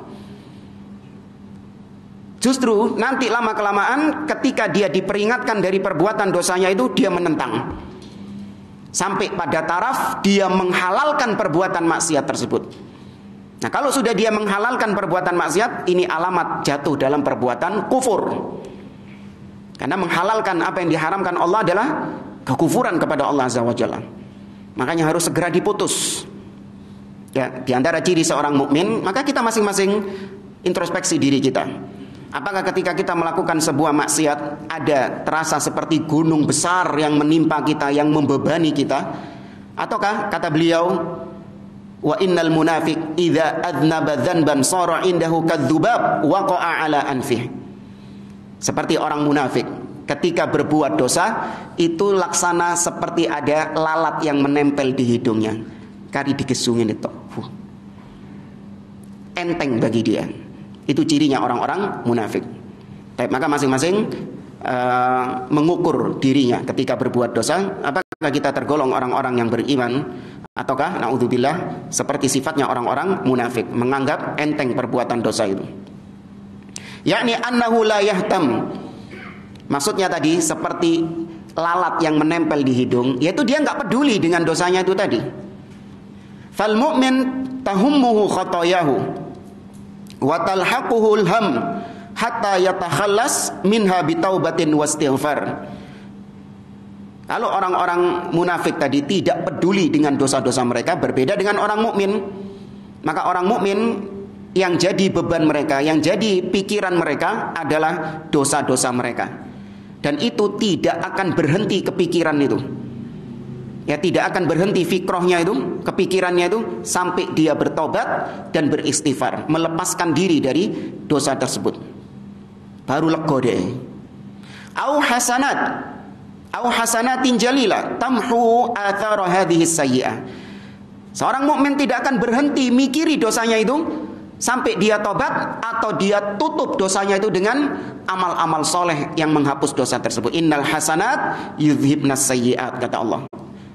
Justru nanti lama-kelamaan ketika dia diperingatkan dari perbuatan dosanya itu, dia menentang. Sampai pada taraf dia menghalalkan perbuatan maksiat tersebut. Nah, kalau sudah dia menghalalkan perbuatan maksiat, ini alamat jatuh dalam perbuatan kufur. Karena menghalalkan apa yang diharamkan Allah adalah kekufuran kepada Allah Azza wa Jalla. Makanya harus segera diputus. Ya, di antara ciri seorang mukmin, maka kita masing-masing introspeksi diri kita. Apakah ketika kita melakukan sebuah maksiat ada terasa seperti gunung besar yang menimpa kita, yang membebani kita? Ataukah kata beliau, wa innal munafiq idza adnaba dzanban shara indahu kadzubab waqa'a ala anfih. Seperti orang munafik ketika berbuat dosa itu laksana seperti ada lalat yang menempel di hidungnya. Kari digesungin itu. Enteng bagi dia. Itu cirinya orang-orang munafik. Maka masing-masing mengukur dirinya ketika berbuat dosa. Apakah kita tergolong orang-orang yang beriman, ataukah naudzubillah seperti sifatnya orang-orang munafik, menganggap enteng perbuatan dosa itu. Yakni annahu la yahtam. Maksudnya tadi seperti lalat yang menempel di hidung, yaitu dia nggak peduli dengan dosanya itu tadi. Fal mu'min tahummuhu khatayahu wa talhaquhul ham hatta yatakhallas minha bitaubatin wastighfar. Kalau orang-orang munafik tadi tidak peduli dengan dosa-dosa mereka, berbeda dengan orang mukmin. Maka orang mukmin yang jadi beban mereka, yang jadi pikiran mereka adalah dosa-dosa mereka. Dan itu tidak akan berhenti kepikiran itu. Ya, tidak akan berhenti fikrohnya itu, kepikirannya itu, sampai dia bertobat dan beristighfar, melepaskan diri dari dosa tersebut. Baru lego deh. Au hasanatin jalila tamhu athara hadhihi sayyi'ah. Seorang mukmin tidak akan berhenti mikiri dosanya itu sampai dia tobat, atau dia tutup dosanya itu dengan amal-amal soleh yang menghapus dosa tersebut. Innal hasanat yudhibnas sayyi'at, kata Allah.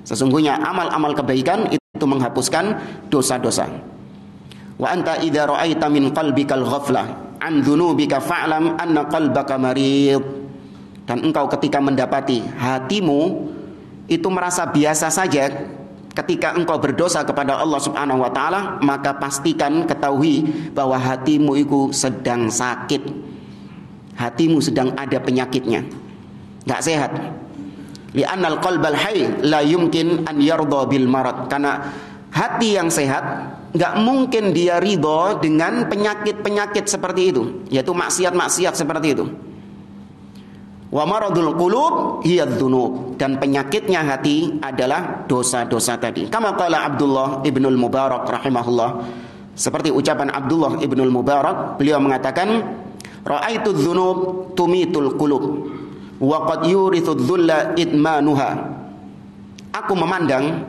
Sesungguhnya amal-amal kebaikan itu menghapuskan dosa-dosa. Wa anta idza ra'aita min qalbikal ghaflah an dzunubika fa'lam anna qalbaka marid. Dan engkau ketika mendapati hatimu itu merasa biasa saja ketika engkau berdosa kepada Allah Subhanahu wa taala, maka pastikan, ketahui bahwa hatimu itu sedang sakit. Hatimu sedang ada penyakitnya, enggak sehat. Li'annal qalbal hayy la yumkin an yardha bil marad. Karena hati yang sehat enggak mungkin dia ridho dengan penyakit-penyakit seperti itu, yaitu maksiat-maksiat seperti itu. Wa maradul qulub hiya dzunub, dan penyakitnya hati adalah dosa-dosa tadi. Kama qala Abdullah ibnul Mubarak rahimahullah, seperti ucapan Abdullah ibnul Mubarak, beliau mengatakan, ra'aitu dzunub tumitul qulub wa qad yurithu dzulla idmanuha. Aku memandang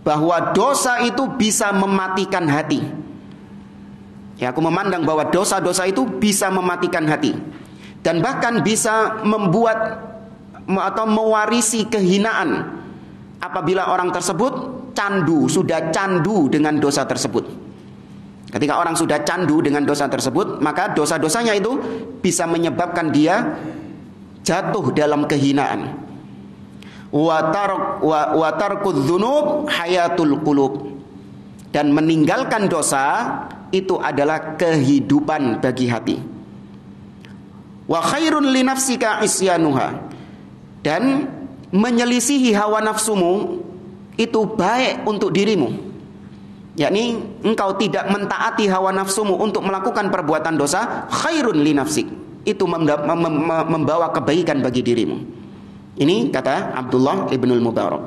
bahwa dosa itu bisa mematikan hati. Ya, aku memandang bahwa dosa-dosa itu bisa mematikan hati, dan bahkan bisa membuat atau mewarisi kehinaan apabila orang tersebut sudah candu dengan dosa tersebut. Ketika orang sudah candu dengan dosa tersebut, maka dosa-dosanya itu bisa menyebabkan dia jatuh dalam kehinaan. Wa tarkudz dzunub hayatul qulub, dan meninggalkan dosa itu adalah kehidupan bagi hati. Wa khairun li nafsika isyanuha, dan menyelisihi hawa nafsumu itu baik untuk dirimu. Yakni engkau tidak mentaati hawa nafsumu untuk melakukan perbuatan dosa, khairun li nafsik, itu membawa kebaikan bagi dirimu. Ini kata Abdullah ibnul Mubarak.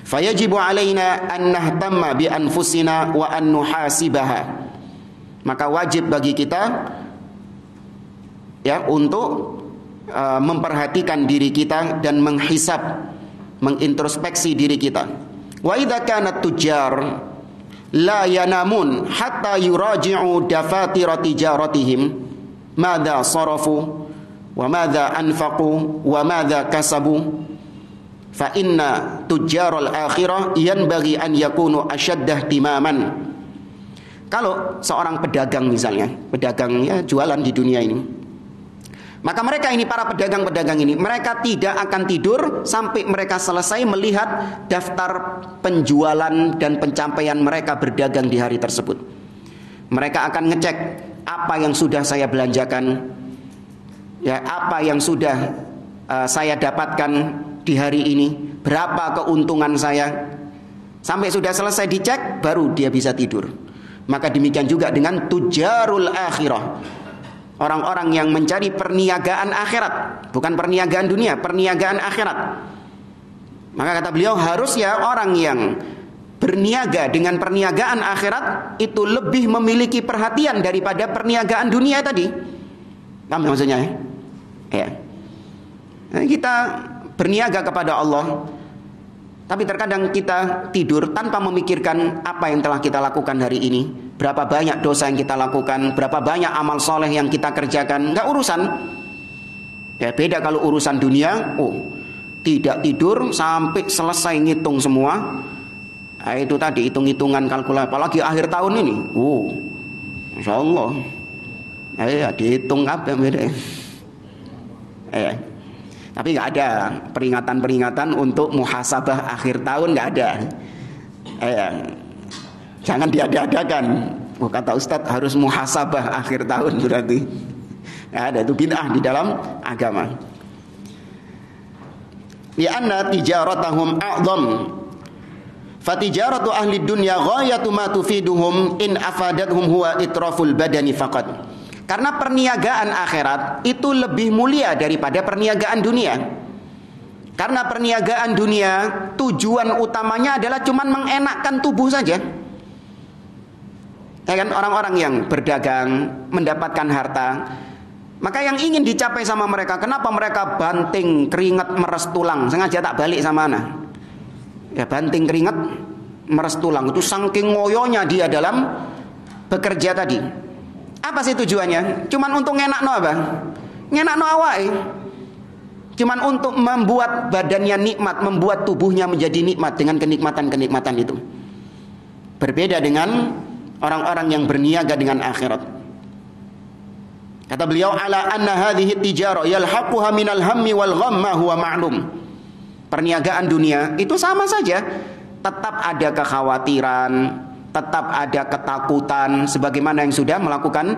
Fayajibu alaina an nahtamma bi anfusina wa an nuhasibaha. Maka wajib bagi kita ya untuk memperhatikan diri kita dan menghisab, mengintrospeksi diri kita. Wa idza kanat tujar la yanamun hatta yuraji'u dafatir tijaratihim madza sarafu wa madza anfaqu wa madza kasabu fa inna tujjaral akhirah yanbaghi an yakunu ashaddah timaman. Kalau seorang pedagang misalnya, pedagang ya jualan di dunia ini, maka mereka ini, para pedagang-pedagang ini, mereka tidak akan tidur sampai mereka selesai melihat daftar penjualan dan pencapaian mereka berdagang di hari tersebut. Mereka akan ngecek apa yang sudah saya belanjakan, ya, apa yang sudah saya dapatkan di hari ini, berapa keuntungan saya. Sampai sudah selesai dicek, baru dia bisa tidur. Maka demikian juga dengan tujarul akhirah, orang-orang yang mencari perniagaan akhirat, bukan perniagaan dunia, perniagaan akhirat. Maka kata beliau, harusnya orang yang berniaga dengan perniagaan akhirat itu lebih memiliki perhatian daripada perniagaan dunia tadi. Paham maksudnya ya? Ya. Nah, kita berniaga kepada Allah, tapi terkadang kita tidur tanpa memikirkan apa yang telah kita lakukan hari ini. Berapa banyak dosa yang kita lakukan, berapa banyak amal soleh yang kita kerjakan. Nggak urusan. Ya beda kalau urusan dunia, tidak tidur sampai selesai ngitung semua. Nah, itu tadi hitung-hitungan kalkulasi. Apalagi akhir tahun ini. Masya Allah. Ya dihitung apa yang beda. Tapi nggak ada peringatan-peringatan untuk muhasabah akhir tahun, nggak ada. Jangan diada-adakan. Kata Ustadz harus muhasabah akhir tahun berarti. Nggak ada, itu bid'ah di dalam agama. Li'anna tijaratahum a'zam. Fatijaratu ahli dunya ghayatu ma tufiduhum in afadathum huwa itraful badani faqat. Karena perniagaan akhirat itu lebih mulia daripada perniagaan dunia. Karena perniagaan dunia tujuan utamanya adalah cuma mengenakkan tubuh saja. Ya kan, orang-orang yang berdagang mendapatkan harta, maka yang ingin dicapai sama mereka, kenapa mereka banting keringat meres tulang? Sengaja tak balik sama anak. Ya banting keringat meres tulang, itu saking ngoyonya dia dalam bekerja tadi. Apa sih tujuannya? Cuman untuk ngenakno apa? Ngenakno awake. Cuman untuk membuat badannya nikmat, membuat tubuhnya menjadi nikmat dengan kenikmatan-kenikmatan itu. Berbeda dengan orang-orang yang berniaga dengan akhirat. Kata beliau, ala anna hadhihi tijara yalhaquha minal hammi wal ghamma huwa ma'lum. Perniagaan dunia itu sama saja, tetap ada kekhawatiran, tetap ada ketakutan, sebagaimana yang sudah melakukan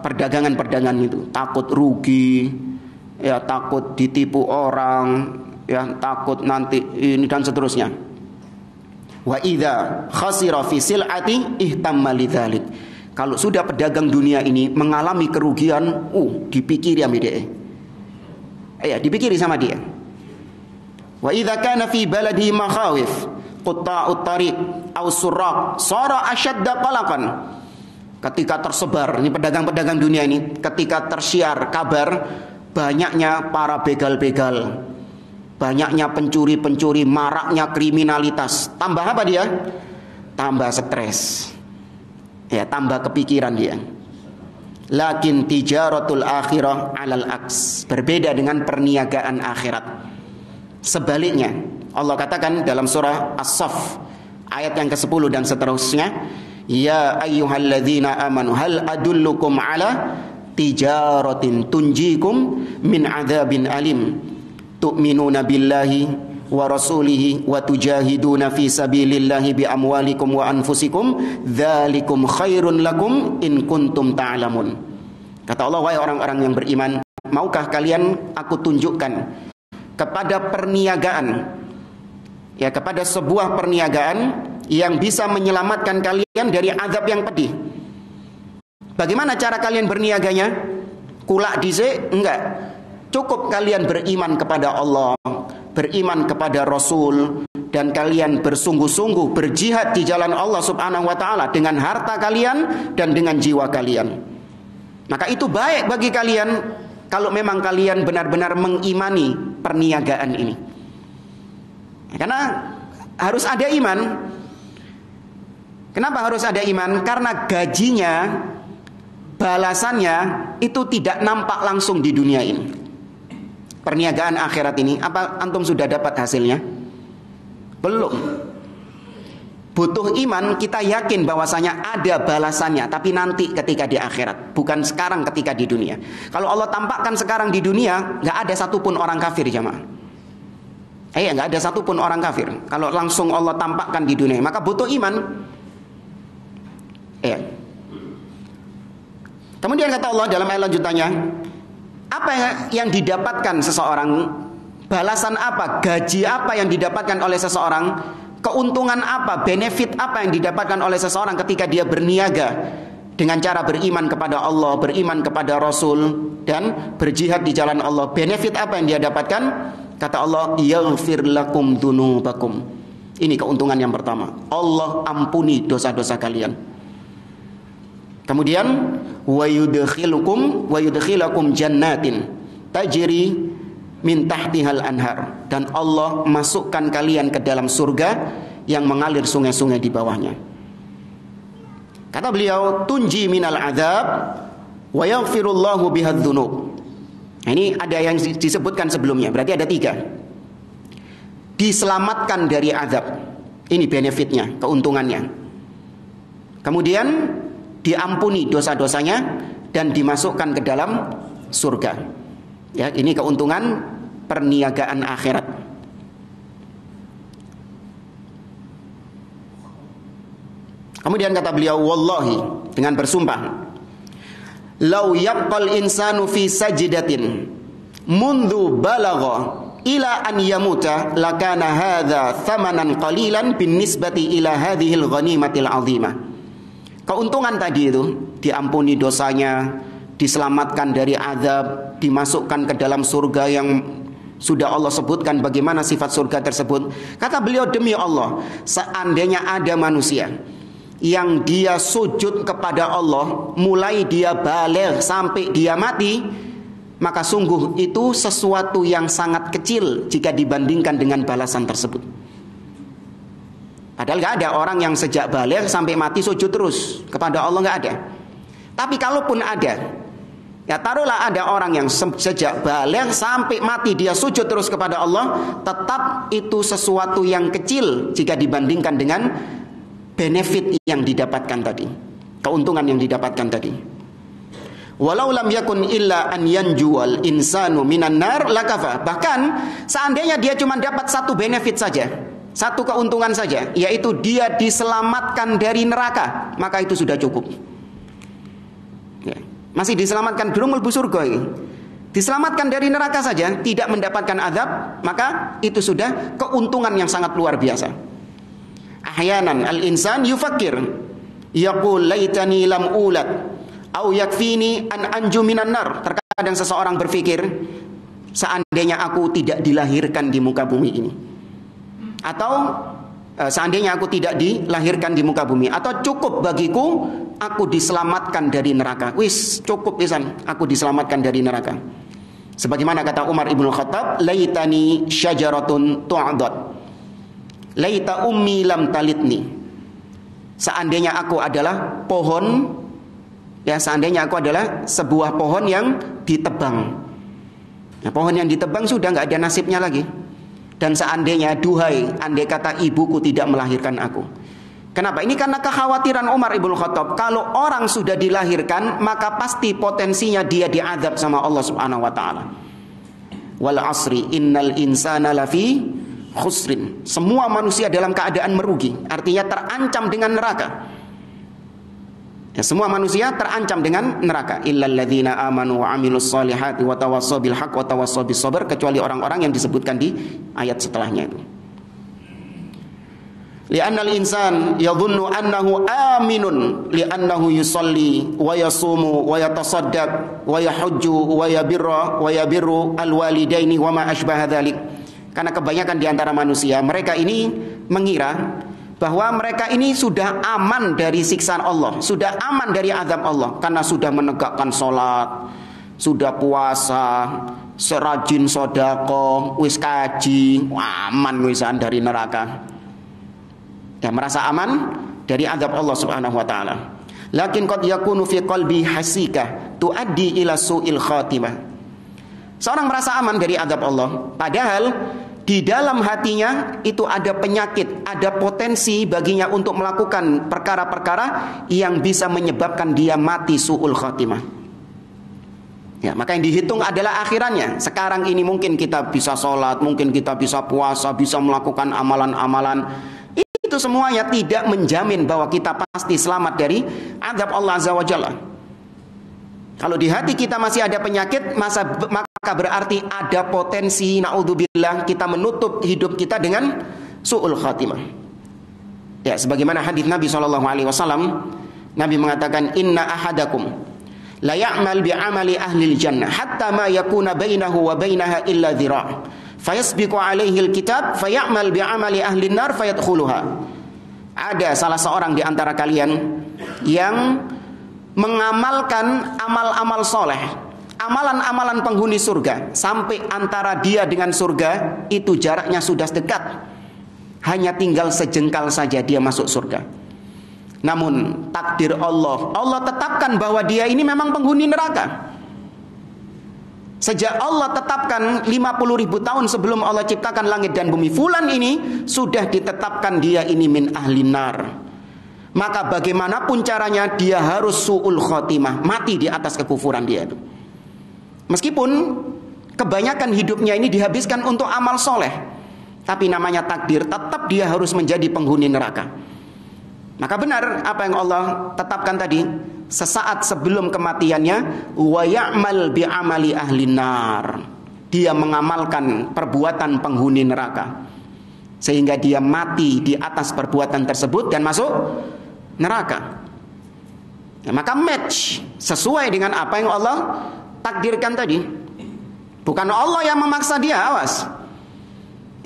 perdagangan-perdagangan itu. Takut rugi, ya takut ditipu orang, ya takut nanti ini dan seterusnya. Wa idza khasira fi sil'ati ihtamma lidzalik. Kalau sudah pedagang dunia ini mengalami kerugian, dipikiri sama dia. Dipikiri sama dia. Wa idza kana fi baladi makhawif qutta'ut tariq aw surraq sara ashadda qalaqan. Ketika tersebar, ini pedagang-pedagang dunia ini, ketika tersiar kabar banyaknya para begal-begal, banyaknya pencuri-pencuri, maraknya kriminalitas, tambah apa dia? Tambah stres. Ya, tambah kepikiran dia. Lakin tijaratul akhirah 'alal aks. Berbeda dengan perniagaan akhirat. Sebaliknya, Allah katakan dalam surah As-Saff ayat yang ke-10 dan seterusnya, ya ayyuhalladzina amanu hal adullukum ala tijaratin tunjikum min adzabin alim tu'minuna billahi wa rasulihi wa tujahiduna fi sabilillahi bi amwalikum wa anfusikum dzalikum khairun lakum in kuntum ta'lamun. Kata Allah, wahai orang-orang yang beriman, maukah kalian aku tunjukkan kepada perniagaan, ya kepada sebuah perniagaan yang bisa menyelamatkan kalian dari azab yang pedih. Bagaimana cara kalian berniaganya? Kulak dhisik? Enggak. Cukup kalian beriman kepada Allah, beriman kepada Rasul, dan kalian bersungguh-sungguh berjihad di jalan Allah Subhanahu wa taala dengan harta kalian dan dengan jiwa kalian. Maka itu baik bagi kalian kalau memang kalian benar-benar mengimani perniagaan ini. Karena harus ada iman. Kenapa harus ada iman? Karena gajinya, balasannya itu tidak nampak langsung di dunia ini. Perniagaan akhirat ini, apa antum sudah dapat hasilnya? Belum. Butuh iman, kita yakin bahwasanya ada balasannya, tapi nanti ketika di akhirat, bukan sekarang ketika di dunia. Kalau Allah tampakkan sekarang di dunia, nggak ada satupun orang kafir, jamaah. Nggak ada satupun orang kafir. Kalau langsung Allah tampakkan di dunia, maka butuh iman. Kemudian kata Allah dalam ayat lanjutannya, apa yang didapatkan seseorang, balasan apa, gaji apa yang didapatkan oleh seseorang, keuntungan apa, benefit apa yang didapatkan oleh seseorang ketika dia berniaga dengan cara beriman kepada Allah, beriman kepada Rasul, dan berjihad di jalan Allah. Benefit apa yang dia dapatkan? Kata Allah, yaghfir lakum dzunubakum. Ini keuntungan yang pertama, Allah ampuni dosa-dosa kalian. Kemudian wa yudkhilakum jannatin tajri min tahtihal anhar, dan Allah masukkan kalian ke dalam surga yang mengalir sungai-sungai di bawahnya. Kata beliau, tunji minal adzab wa yaghfirullahu bihadz-dzunub. Ini ada yang disebutkan sebelumnya, berarti ada 3. Diselamatkan dari azab. Ini benefitnya, keuntungannya. Kemudian diampuni dosa-dosanya dan dimasukkan ke dalam surga. Ya, ini keuntungan perniagaan akhirat. Kemudian kata beliau, wallahi, dengan bersumpah, lau yabqal insanu fi sajdatin mundu balagha ila an yamuta lakana hadza thamanan qalilan bin nisbati ila hadhil ghanimatil azimah. Keuntungan tadi itu, diampuni dosanya, diselamatkan dari azab, dimasukkan ke dalam surga yang sudah Allah sebutkan bagaimana sifat surga tersebut. Kata beliau, demi Allah, seandainya ada manusia yang dia sujud kepada Allah, mulai dia balik sampai dia mati, maka sungguh itu sesuatu yang sangat kecil jika dibandingkan dengan balasan tersebut. Padahal gak ada orang yang sejak balik sampai mati sujud terus kepada Allah, gak ada. Tapi kalaupun ada, ya taruhlah ada orang yang sejak balik sampai mati dia sujud terus kepada Allah, tetap itu sesuatu yang kecil jika dibandingkan dengan benefit yang didapatkan tadi, keuntungan yang didapatkan tadi. Walau lam yakun illa an yanjual insanu minan nar lakafa. Bahkan seandainya dia cuma dapat satu benefit saja, satu keuntungan saja, yaitu dia diselamatkan dari neraka, maka itu sudah cukup. Ya. Masih diselamatkan, belum mlebu surga ini. Diselamatkan dari neraka saja, tidak mendapatkan azab, maka itu sudah keuntungan yang sangat luar biasa. Ahyanan al-insan yufakkir, yaqul laitani lam ulad au yakfini an anju minan nar. Terkadang seseorang berpikir, seandainya aku tidak dilahirkan di muka bumi ini, atau seandainya aku tidak dilahirkan di muka bumi, atau cukup bagiku aku diselamatkan dari neraka. Wis, cukup pisan aku diselamatkan dari neraka. Sebagaimana kata Umar ibn Khattab, laitani syajaratun tu'adat, laita ummi lam talitni. Seandainya aku adalah pohon, ya seandainya aku adalah sebuah pohon yang ditebang. Nah, pohon yang ditebang sudah nggak ada nasibnya lagi. Dan seandainya, duhai, andai kata ibuku tidak melahirkan aku. Kenapa? Ini karena kekhawatiran Umar ibn Khattab. Kalau orang sudah dilahirkan, maka pasti potensinya dia diazab sama Allah Subhanahu wa taala. Wal asri innal insana lafi khusrin. Semua manusia dalam keadaan merugi, artinya terancam dengan neraka. Ya, semua manusia terancam dengan neraka. Illal ladzina amanu wa amilus solihati wa tawassaw bil haqq wa tawassaw bis sabr, kecuali orang-orang yang disebutkan di ayat setelahnya itu. Li'annal insan yadhunnu annahu aminun li'annahu yusalli wa yasumu wa yatasaddaq wa yahujju wa yabirru al walidaini wa ma ashbaha dzalik. Karena kebanyakan di antara manusia, mereka ini mengira bahwa mereka ini sudah aman dari siksaan Allah, sudah aman dari azab Allah, karena sudah menegakkan sholat, sudah puasa, serajin sodako, wis kaji, aman wisan dari neraka. Ya, merasa aman dari azab Allah Subhanahu wa taala. Lakin qad yakunu fi qalbi hasika tuaddi ila su'il khatimah. Seorang merasa aman dari azab Allah, padahal di dalam hatinya itu ada penyakit, ada potensi baginya untuk melakukan perkara-perkara yang bisa menyebabkan dia mati su'ul khatimah. Ya, maka yang dihitung adalah akhirannya. Sekarang ini mungkin kita bisa sholat, mungkin kita bisa puasa, bisa melakukan amalan-amalan. Itu semuanya tidak menjamin bahwa kita pasti selamat dari azab Allah Azza wa Jalla. Kalau di hati kita masih ada penyakit, maka berarti ada potensi naudzubillah kita menutup hidup kita dengan su'ul khatimah. Ya, sebagaimana hadis Nabi SAW, Nabi mengatakan, inna ahadakum la ya'mal bi'amali ahlil jannah hatta ma yakuna bainahu wa bainaha illa dhira' fayasbiqu alaihi alkitab fay'amal bi'amali ahlin nar fayadkhuluha. Ada salah seorang di antara kalian yang mengamalkan amal-amal soleh, amalan-amalan penghuni surga, sampai antara dia dengan surga itu jaraknya sudah dekat, hanya tinggal sejengkal saja dia masuk surga. Namun takdir Allah, Allah tetapkan bahwa dia ini memang penghuni neraka. Sejak Allah tetapkan 50.000 tahun sebelum Allah ciptakan langit dan bumi, fulan ini sudah ditetapkan dia ini min ahli nar. Maka bagaimanapun caranya dia harus su'ul khotimah, mati di atas kekufuran dia itu. Meskipun kebanyakan hidupnya ini dihabiskan untuk amal soleh, tapi namanya takdir, tetap dia harus menjadi penghuni neraka. Maka benar apa yang Allah tetapkan tadi, sesaat sebelum kematiannya, wa ya'mal bi'amali ahlin nar, dia mengamalkan perbuatan penghuni neraka, sehingga dia mati di atas perbuatan tersebut dan masuk neraka. Ya, maka match sesuai dengan apa yang Allah takdirkan tadi. Bukan Allah yang memaksa dia, awas.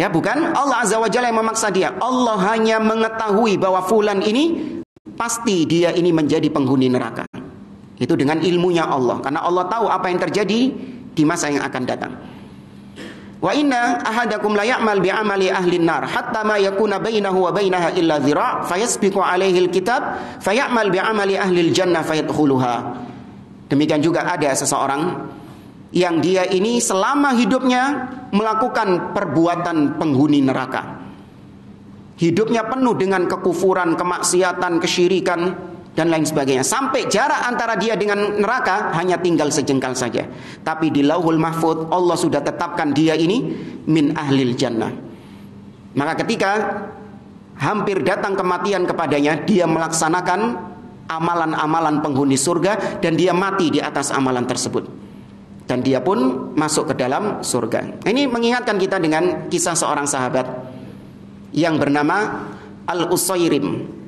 Ya, bukan Allah Azza wa Jalla yang memaksa dia. Allah hanya mengetahui bahwa fulan ini pasti dia ini menjadi penghuni neraka. Itu dengan ilmunya Allah, karena Allah tahu apa yang terjadi di masa yang akan datang. Wa inna ahadakum la ya'mal bi'amali ahli nar hatta ma yakuna bainahu wa bainaha illa dhira' fayasbiqu alaihi alkitab fay'amal bi'amali ahli aljannah fayadkhuluha. Demikian juga ada seseorang yang dia ini selama hidupnya melakukan perbuatan penghuni neraka. Hidupnya penuh dengan kekufuran, kemaksiatan, kesyirikan dan lain sebagainya, sampai jarak antara dia dengan neraka hanya tinggal sejengkal saja. Tapi di Lauhul Mahfuz Allah sudah tetapkan dia ini min ahlil jannah. Maka ketika hampir datang kematian kepadanya, dia melaksanakan amalan-amalan penghuni surga dan dia mati di atas amalan tersebut, dan dia pun masuk ke dalam surga. Ini mengingatkan kita dengan kisah seorang sahabat yang bernama Al-Usayrim.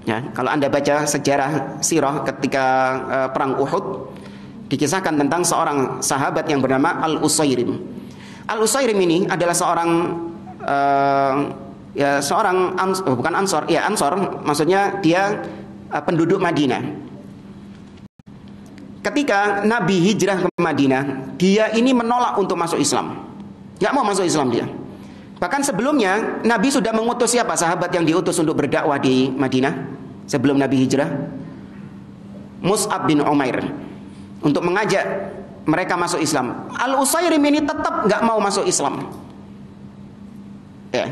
Ya, kalau Anda baca sejarah sirah ketika perang Uhud, dikisahkan tentang seorang sahabat yang bernama Al-Usayrim. Al-Usayrim ini adalah seorang bukan Ansor, ya Ansor, maksudnya dia penduduk Madinah. Ketika Nabi hijrah ke Madinah, dia ini menolak untuk masuk Islam, nggak mau masuk Islam dia. Bahkan sebelumnya Nabi sudah mengutus siapa sahabat yang diutus untuk berdakwah di Madinah sebelum Nabi hijrah? Mus'ab bin Umair, untuk mengajak mereka masuk Islam. Al-Usayrim ini tetap nggak mau masuk Islam. Ya.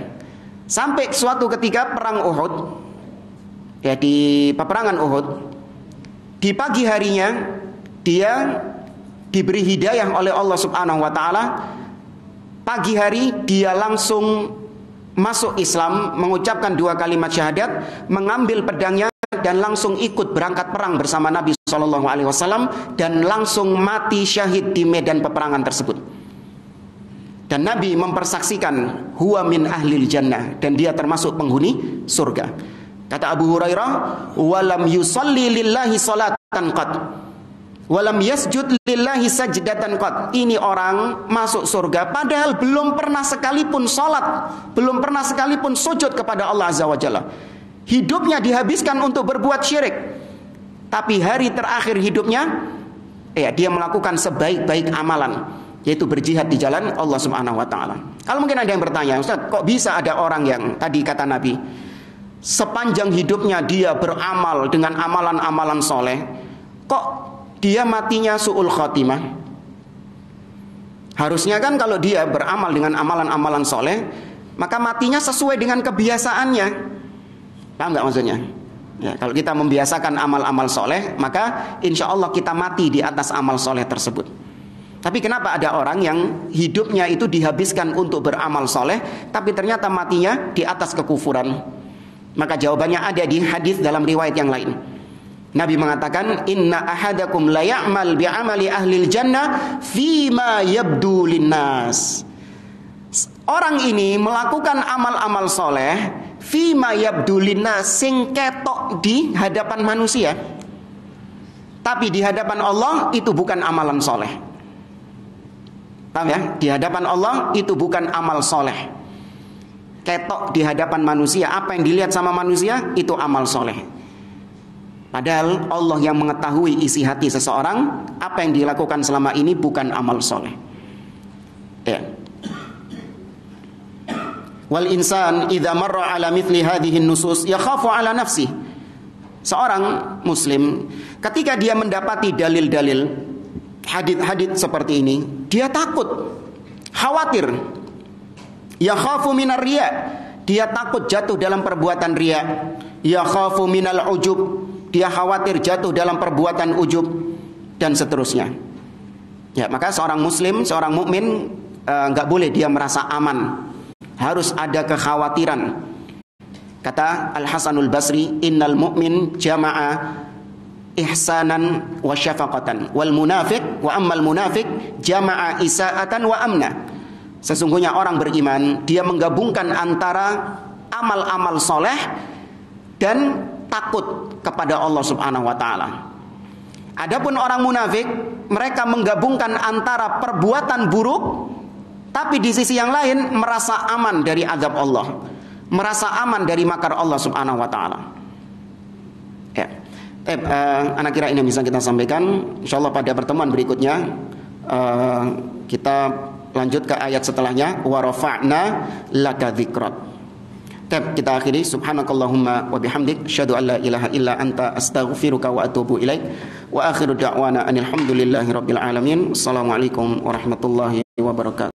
Sampai suatu ketika perang Uhud, ya, di peperangan Uhud, di pagi harinya dia diberi hidayah oleh Allah Subhanahu wa taala. Pagi hari dia langsung masuk Islam, mengucapkan 2 kalimat syahadat, mengambil pedangnya dan langsung ikut berangkat perang bersama Nabi SAW, dan langsung mati syahid di medan peperangan tersebut. Dan Nabi mempersaksikan huwa min ahlil jannah, dan dia termasuk penghuni surga. Kata Abu Hurairah, walam yusalli lillahi salatan qad, Walam yasjud lillahi sajdatan qat. Ini orang masuk surga padahal belum pernah sekalipun salat, belum pernah sekalipun sujud kepada Allah Azza wa Jalla. Hidupnya dihabiskan untuk berbuat syirik. Tapi hari terakhir hidupnya dia melakukan sebaik-baik amalan, yaitu berjihad di jalan Allah Subhanahu wa taala. Kalau mungkin ada yang bertanya, Ustaz, kok bisa ada orang yang tadi kata Nabi sepanjang hidupnya dia beramal dengan amalan-amalan soleh, kok dia matinya su'ul khotimah? Harusnya kan kalau dia beramal dengan amalan-amalan soleh, maka matinya sesuai dengan kebiasaannya. Paham nggak maksudnya? Ya, kalau kita membiasakan amal-amal soleh, maka insya Allah kita mati di atas amal soleh tersebut. Tapi kenapa ada orang yang hidupnya itu dihabiskan untuk beramal soleh, tapi ternyata matinya di atas kekufuran? Maka jawabannya ada di hadis dalam riwayat yang lain. Nabi mengatakan, inna ahadakum la ya'mal bi'amali ahlil jannah fima yabdu linnas. Orang ini melakukan amal-amal soleh fima yabdu linnas, sing ketok di hadapan manusia, tapi di hadapan Allah itu bukan amalan soleh. Paham ya? Di hadapan Allah itu bukan amal soleh. Ketok di hadapan manusia, apa yang dilihat sama manusia itu amal soleh. Padahal Allah yang mengetahui isi hati seseorang, apa yang dilakukan selama ini bukan amal soleh. Ya. Wal insan idza marra ala mithli hadhihi nusus yakhafu ala nafsi. Seorang muslim ketika dia mendapati dalil-dalil hadits seperti ini, dia takut, khawatir. Yakhafu minar riya, dia takut jatuh dalam perbuatan riya. Yakhafu minal ujub, dia khawatir jatuh dalam perbuatan ujub, dan seterusnya. Ya, maka seorang muslim, seorang mukmin nggak boleh dia merasa aman. Harus ada kekhawatiran. Kata Al Hasanul Basri, innal mu'min jama'a ihsanan wa syafaqatan wal munafiq wa ammal munafiq jama'a isa'atan wa amna. Sesungguhnya orang beriman dia menggabungkan antara amal-amal soleh dan takut kepada Allah Subhanahu wa taala. Adapun orang munafik, mereka menggabungkan antara perbuatan buruk tapi di sisi yang lain merasa aman dari azab Allah, merasa aman dari makar Allah Subhanahu wa taala. Ya. Anak kira ini yang bisa kita sampaikan. Insyaallah pada pertemuan berikutnya kita lanjut ke ayat setelahnya, wa rafa'na laka dzikrak. Kita akhiri, subhanakallahumma wa bihamdik, asyhadu an la ilaha illa anta, astaghfiruka wa atubu ilaik. Wa akhiru da'wana anil hamdulillahi rabbil alamin. Assalamualaikum warahmatullahi wabarakatuh.